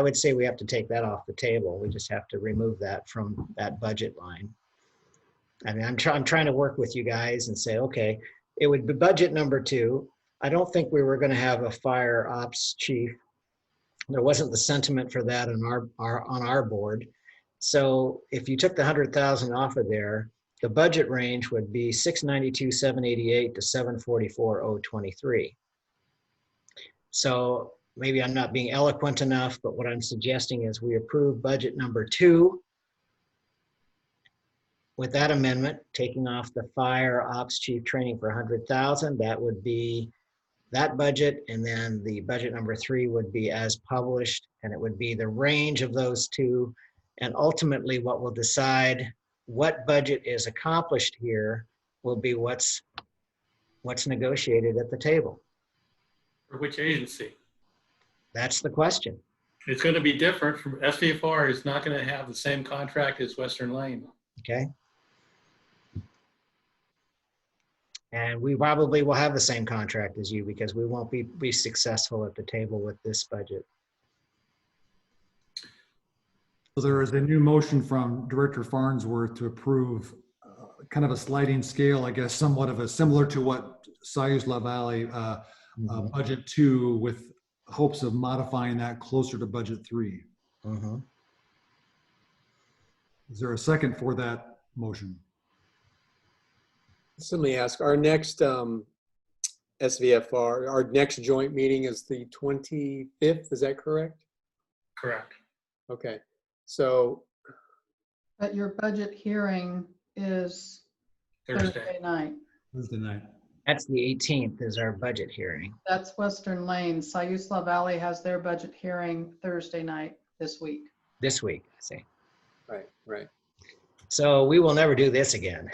would say we have to take that off the table. We just have to remove that from that budget line. I mean, I'm trying to work with you guys and say, okay, it would be budget number 2. I don't think we were going to have a fire ops chief. There wasn't the sentiment for that on our board. So if you took the 100,000 off of there, the budget range would be 692,788 to 744,023. So maybe I'm not being eloquent enough, but what I'm suggesting is we approve budget number 2 with that amendment, taking off the fire ops chief training for 100,000. That would be that budget, and then the budget number 3 would be as published, and it would be the range of those two. And ultimately what will decide what budget is accomplished here will be what's negotiated at the table. For which agency? That's the question. It's going to be different from SVFR is not going to have the same contract as Western Lane. Okay. And we probably will have the same contract as you because we won't be successful at the table with this budget. So there is a new motion from Director Farnsworth to approve kind of a sliding scale, I guess, somewhat of a similar to what Siuslaw Valley budget 2 with hopes of modifying that closer to budget 3. Is there a second for that motion? So let me ask, our next SVFR, our next joint meeting is the 25th, is that correct? Correct. Okay, so. But your budget hearing is Thursday night. Thursday night. That's the 18th is our budget hearing. That's Western Lane. Siuslaw Valley has their budget hearing Thursday night this week. This week, I see. Right. So we will never do this again.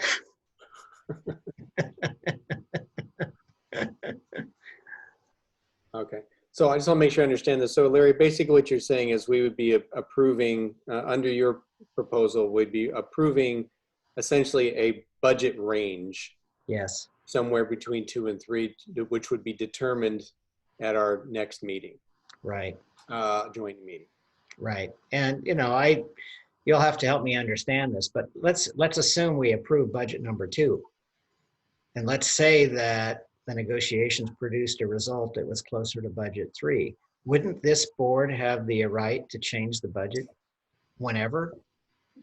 Okay, so I just want to make sure I understand this. So Larry, basically what you're saying is we would be approving, under your proposal, would be approving essentially a budget range. Yes. Somewhere between 2 and 3, which would be determined at our next meeting. Right. Joint meeting. Right. And you'll have to help me understand this, but let's assume we approve budget number 2. And let's say that the negotiations produced a result that was closer to budget 3. Wouldn't this board have the right to change the budget whenever?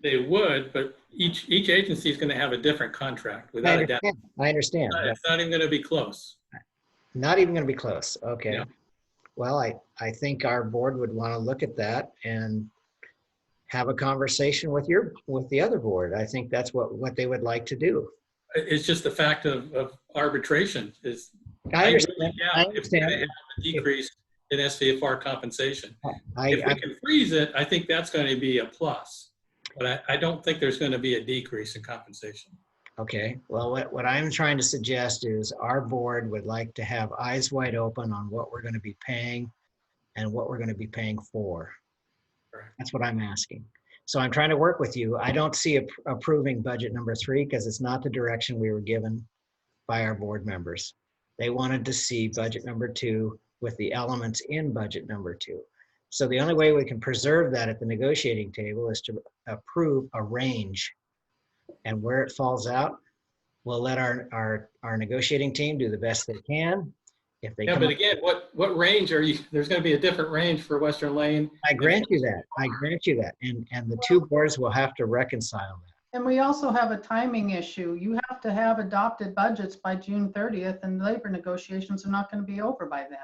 They would, but each agency is going to have a different contract without a doubt. I understand. It's not even going to be close. Not even going to be close. Okay. Yeah. Well, I think our board would want to look at that and have a conversation with the other board. I think that's what they would like to do. It's just the fact of arbitration is. I understand. If we have a decrease in SVFR compensation, if we can freeze it, I think that's going to be a plus. But I don't think there's going to be a decrease in compensation. Okay. Well, what I'm trying to suggest is our board would like to have eyes wide open on what we're going to be paying and what we're going to be paying for. Correct. That's what I'm asking. So I'm trying to work with you. I don't see approving budget number 3 because it's not the direction we were given by our board members. They wanted to see budget number 2 with the elements in budget number 2. So the only way we can preserve that at the negotiating table is to approve a range. And where it falls out, we'll let our negotiating team do the best they can. If they Yeah, come but up, again, what range are you, there's going to be a different range for Western Lane. I grant you that. I grant you that. And the two boards will have to reconcile that. And we also have a timing issue. You have to have adopted budgets by June 30th, and labor negotiations are not going to be over by then.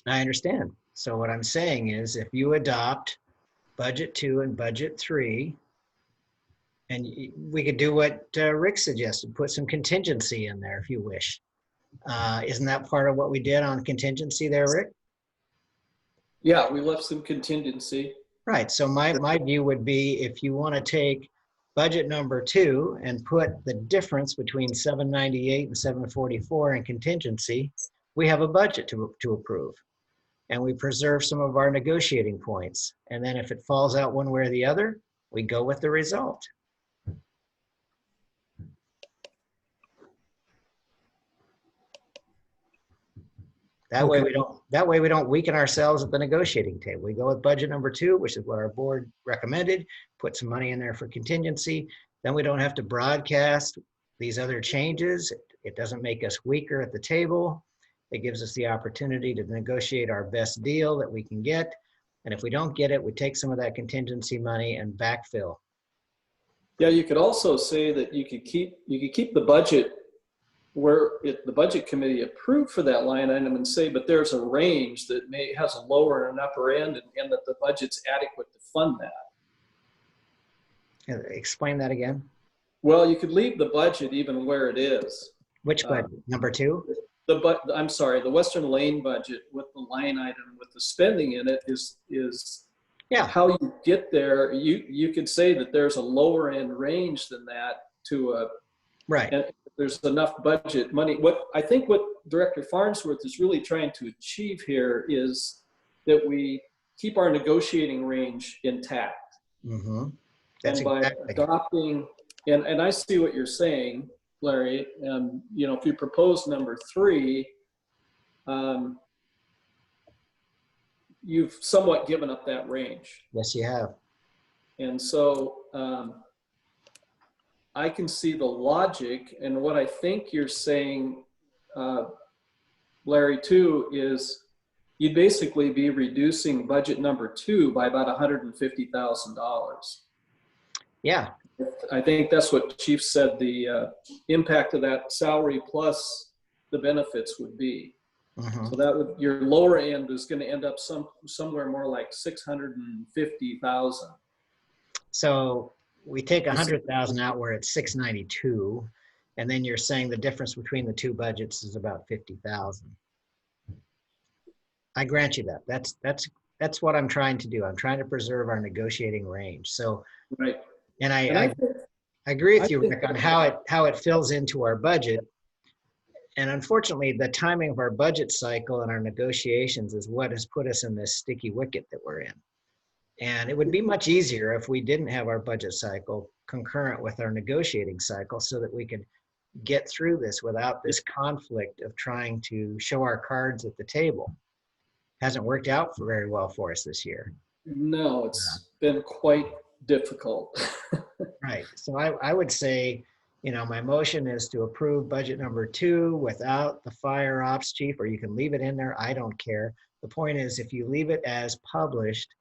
I understand. So what I'm saying is if you adopt budget 2 and budget 3, and we could do what Rick suggested, put some contingency in there if you wish. Isn't that part of what we did on contingency there, Rick? Yeah, we left some contingency. Right. So my view would be if you want to take budget number 2 and put the difference between 798 and 744 in contingency, we have a budget to approve. And we preserve some of our negotiating points. And then if it falls out one way or the other, we go with the result. That way we don't weaken ourselves at the negotiating table. We go with budget number 2, which is what our board recommended, put some money in there for contingency. Then we don't have to broadcast these other changes. It doesn't make us weaker at the table. It gives us the opportunity to negotiate our best deal that we can get. And if we don't get it, we take some of that contingency money and backfill. Yeah, you could also say that you could keep the budget where the budget committee approved for that line item and say, but there's a range that has a lower and an upper end, and that the budget's adequate to fund that. Explain that again. Well, you could leave the budget even where it is. Which budget? Number 2? I'm sorry, the Western Lane budget with the line item with the spending in it is Yeah. how you get there. You could say that there's a lower end range than that to a Right. and there's enough budget money. I think what Director Farnsworth is really trying to achieve here is that we keep our negotiating range intact. Mm-hmm. That's and by exactly. adopting, and I see what you're saying, Larry. If you propose number 3, you've somewhat given up that range. Yes, you have. And so I can see the logic, and what I think you're saying, Larry, too, is you'd basically be reducing budget number 2 by about $150,000. Yeah. I think that's what Chief said the impact of that salary plus the benefits would be. Mm-hmm. So that would, your lower end is going to end up somewhere more like 650,000. So we take 100,000 out where it's 692, and then you're saying the difference between the two budgets is about 50,000. I grant you that. That's what I'm trying to do. I'm trying to preserve our negotiating range. So, Right. And I agree with you, Rick, on how it fills into our budget. And unfortunately, the timing of our budget cycle and our negotiations is what has put us in this sticky wicket that we're in. And it would be much easier if we didn't have our budget cycle concurrent with our negotiating cycle so that we could get through this without this conflict of trying to show our cards at the table. Hasn't worked out very well for us this year. No, it's been quite difficult. Right. So I would say, my motion is to approve budget number 2 without the fire ops chief, or you can leave it in there. I don't care. The point is, if you leave it as published,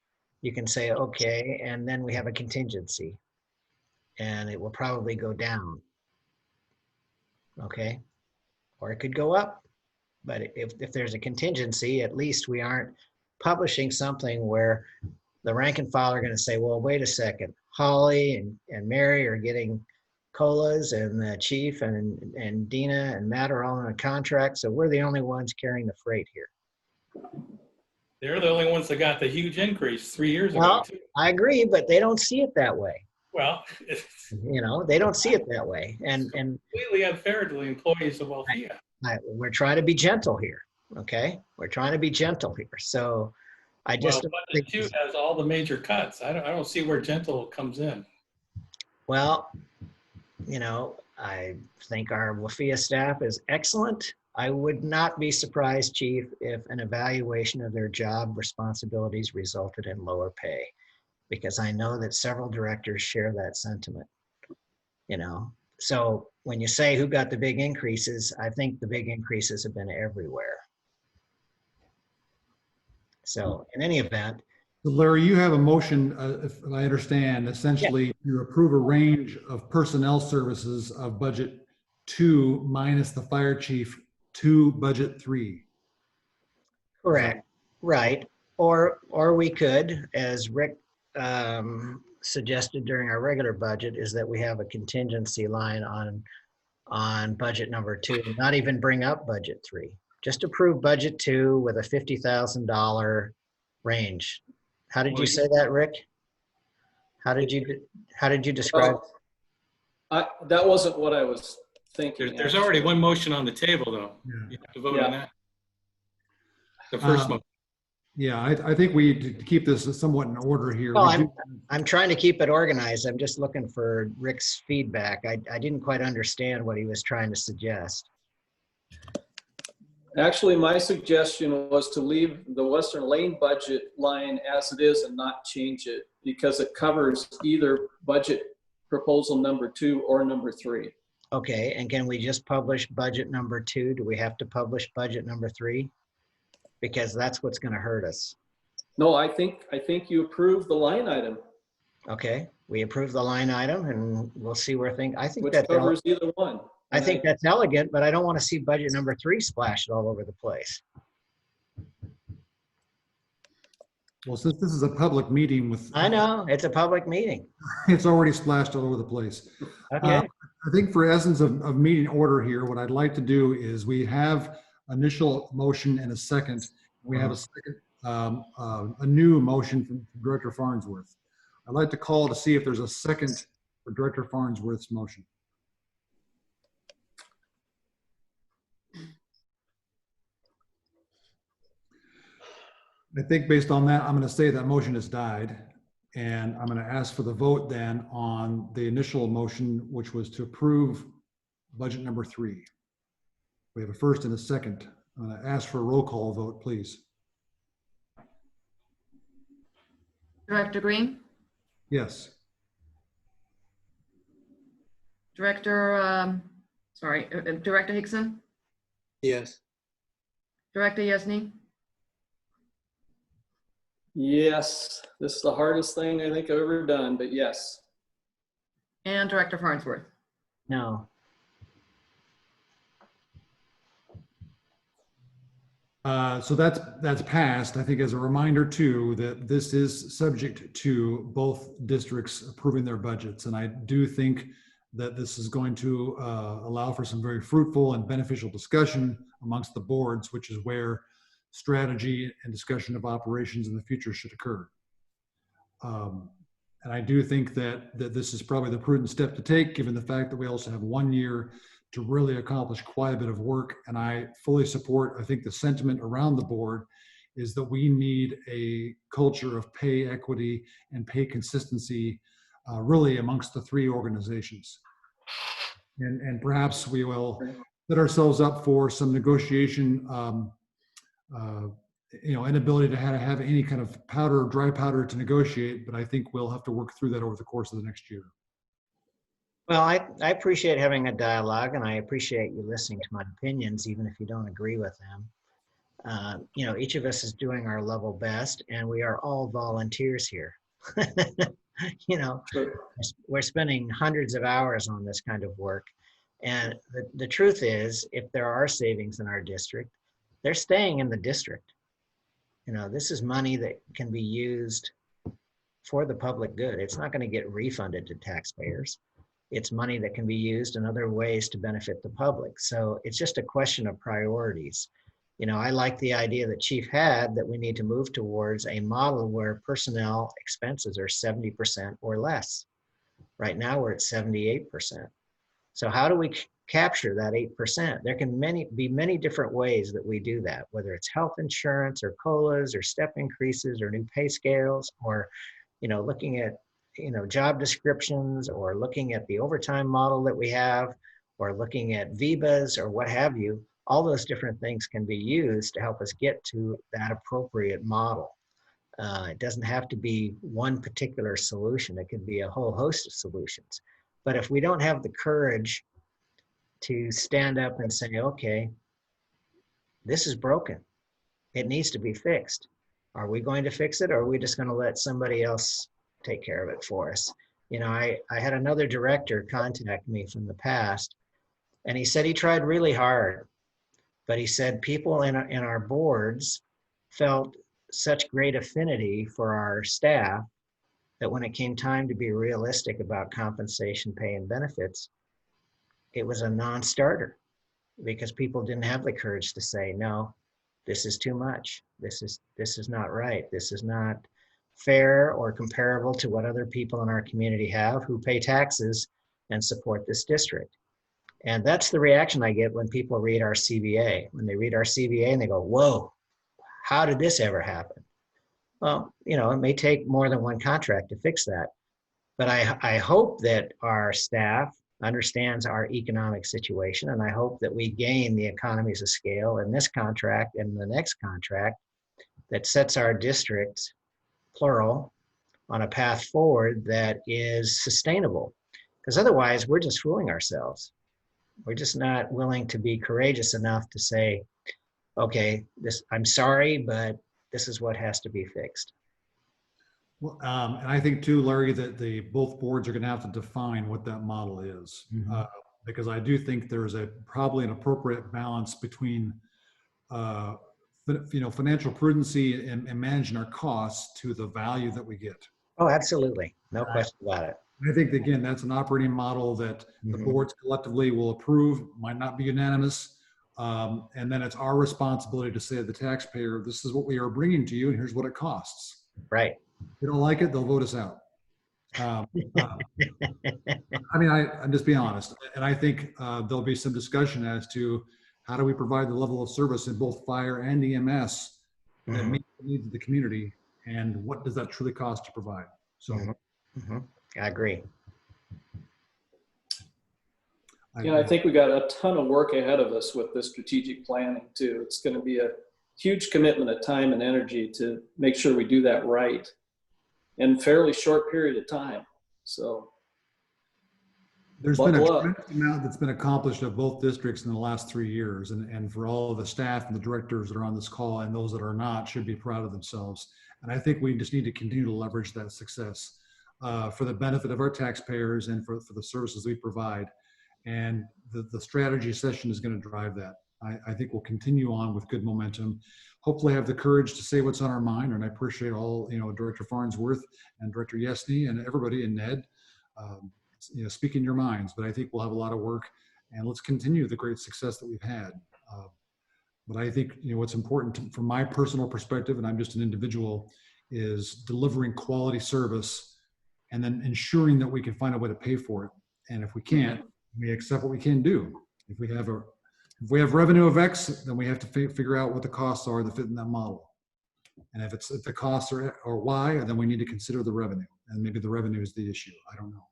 you can say, okay, and then we have a contingency and it will probably go down. Okay. Or it could go up, but if there's a contingency, at least we aren't publishing something where the rank and file are going to say, well, wait a second, Holly and Mary are getting COLAs, and the chief and Dina and Matt are all on a contract. So we're the only ones carrying the freight here. They're the only ones that got the huge increase 3 years Well, ago, too. I agree, but they don't see it that way. Well, it's They don't see it that way. And completely unfair to the employees of WLFEA. we're trying to be gentle here. Okay. We're trying to be gentle here. So I just Well, budget 2 has all the major cuts. I don't see where gentle comes in. well, I think our WLFEA staff is excellent. I would not be surprised, Chief, if an evaluation of their job responsibilities resulted in lower pay, because I know that several directors share that sentiment, you know? So when you say who got the big increases, I think the big increases have been everywhere. So in any event, So Larry, you have a motion, if I understand, essentially to approve a range of personnel services of budget 2 minus the fire chief to budget 3. correct, right. Or we could, as Rick suggested during our regular budget, is that we have a contingency line on budget number 2, not even bring up budget 3. Just approve budget 2 with a $50,000 range. How did you say that, Rick? How did you describe? That wasn't what I was thinking. There's already one motion on the table, though. Yeah. You have to vote Yeah. on that. The first motion. Yeah, I think we need to keep this somewhat in order here. No, We do- I'm trying to keep it organized. I'm just looking for Rick's feedback. I didn't quite understand what he was trying to suggest. Actually, my suggestion was to leave the Western Lane budget line as it is and not change it, because it covers either budget proposal number 2 or number 3. Okay, and can we just publish budget number 2? Do we have to publish budget number 3? Because that's what's going to hurt us. No, I think you approved the line item, Okay, we approve the line item and we'll see where I think which that's covers either one. I think that's elegant, but I don't want to see budget number 3 splashed all over the place. Well, since this is a public meeting with. I know, it's a public meeting. It's already splashed all over the place. Okay, I think for essence of meeting order here, what I'd like to do is we have initial motion and a second. We have a second, a new motion from Director Farnsworth. I'd like to call to see if there's a second for Director Farnsworth's motion. I think based on that, I'm going to say that motion has died. And I'm going to ask for the vote then on the initial motion, which was to approve budget number 3. We have a first and a second. I'm going to ask for a roll call vote, please. Director Green, Yes. Director, Director Hickson, Yes. Director Yasny, Yes, this is the hardest thing I think I've ever done, but yes. and Director Farnsworth. no, So that's passed. I think as a reminder too, that this is subject to both districts approving their budgets. And I do think that this is going to allow for some very fruitful and beneficial discussion amongst the boards, which is where strategy and discussion of operations in the future should occur. And I do think that this is probably the prudent step to take, given the fact that we also have 1 year to really accomplish quite a bit of work. And I fully support, I think the sentiment around the board is that we need a culture of pay equity and pay consistency really amongst the 3 organizations. And perhaps we will set ourselves up for some negotiation inability to have any kind of dry powder to negotiate, but I think we'll have to work through that over the course of the next year. well, I appreciate having a dialogue, and I appreciate you listening to my opinions, even if you don't agree with them. Each of us is doing our level best, and we are all volunteers here. We're spending hundreds of hours on this kind of work. And the truth is, if there are savings in our district, they're staying in the district. This is money that can be used for the public good. It's not going to get refunded to taxpayers. It's money that can be used in other ways to benefit the public. So it's just a question of priorities. I like the idea that Chief had that we need to move towards a model where personnel expenses are 70% or less. Right now we're at 78%. So how do we capture that 8%? There can be many different ways that we do that, whether it's health insurance or COLAs or step increases or new pay scales, or looking at job descriptions, or looking at the overtime model that we have, or looking at VIBAs or what have you. All those different things can be used to help us get to that appropriate model. It doesn't have to be one particular solution. It can be a whole host of solutions. But if we don't have the courage to stand up and say, okay, this is broken. It needs to be fixed. Are we going to fix it, or are we just going to let somebody else take care of it for us? You know, I had another director contact me from the past, and he said he tried really hard, but he said people in our boards felt such great affinity for our staff that when it came time to be realistic about compensation, pay, and benefits, it was a non-starter because people didn't have the courage to say, no, this is too much. This is not right. This is not fair or comparable to what other people in our community have who pay taxes and support this district. And that's the reaction I get when people read our CBA. When they read our CBA and they go, whoa, how did this ever happen? Well, you know, it may take more than one contract to fix that. But I hope that our staff understands our economic situation, and I hope that we gain the economies of scale in this contract and the next contract that sets our districts, plural, on a path forward that is sustainable. Because otherwise, we're just fooling ourselves. We're just not willing to be courageous enough to say, okay, I'm sorry, but this is what has to be fixed. Well, and I think too, Larry, that both boards are going to have to define what that model is, because I do think there's probably an appropriate balance between, financial prudency and managing our costs to the value that we get. Oh, absolutely, no question about it. I think, again, that's an operating model that the boards collectively will approve, might not be unanimous. And then it's our responsibility to say to the taxpayer, this is what we are bringing to you, and here's what it costs. Right. If they don't like it, they'll vote us out. I mean, I'm just being honest. And I think there'll be some discussion as to how do we provide the level of service in both fire and EMS that meets the needs of the community, and what does that truly cost to provide? So I agree. Yeah, I think we got a ton of work ahead of us with the strategic planning too. It's going to be a huge commitment of time and energy to make sure we do that right in a fairly short period of time. So there's been a buckle up. tremendous amount that's been accomplished of both districts in the last 3 years. And for all of the staff and the directors that are on this call and those that are not should be proud of themselves. And I think we just need to continue to leverage that success for the benefit of our taxpayers and for the services we provide. And the strategy session is going to drive that. I think we'll continue on with good momentum. Hopefully have the courage to say what's on our mind. And I appreciate all, Director Farnsworth and Director Yesney and everybody and Ned, speaking your minds. But I think we'll have a lot of work, and let's continue the great success that we've had. But I think, what's important from my personal perspective, and I'm just an individual, is delivering quality service and then ensuring that we can find a way to pay for it. And if we can't, we accept what we can do. If we have revenue of X, then we have to figure out what the costs are that fit in that model. And if the costs are Y, then we need to consider the revenue, and maybe the revenue is the issue. I don't know.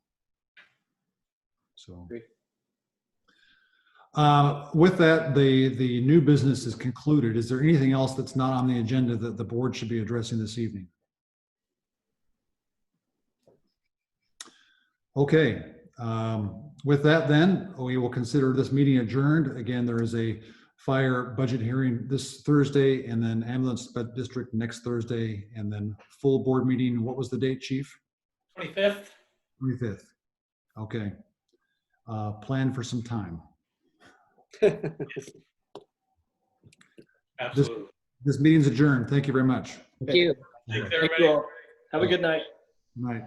So with that, the new business is concluded. Is there anything else that's not on the agenda that the board should be addressing this evening? Okay. With that, then, we will consider this meeting adjourned. Again, there is a fire budget hearing this Thursday, and then ambulance district next Thursday, and then full board meeting. What was the date, Chief? 25th. 25th. Okay. Plan for some time. Absolutely. This meeting's adjourned. Thank you very much. Thank you. Thanks, Thank everybody. you all. Have a good night. Good night.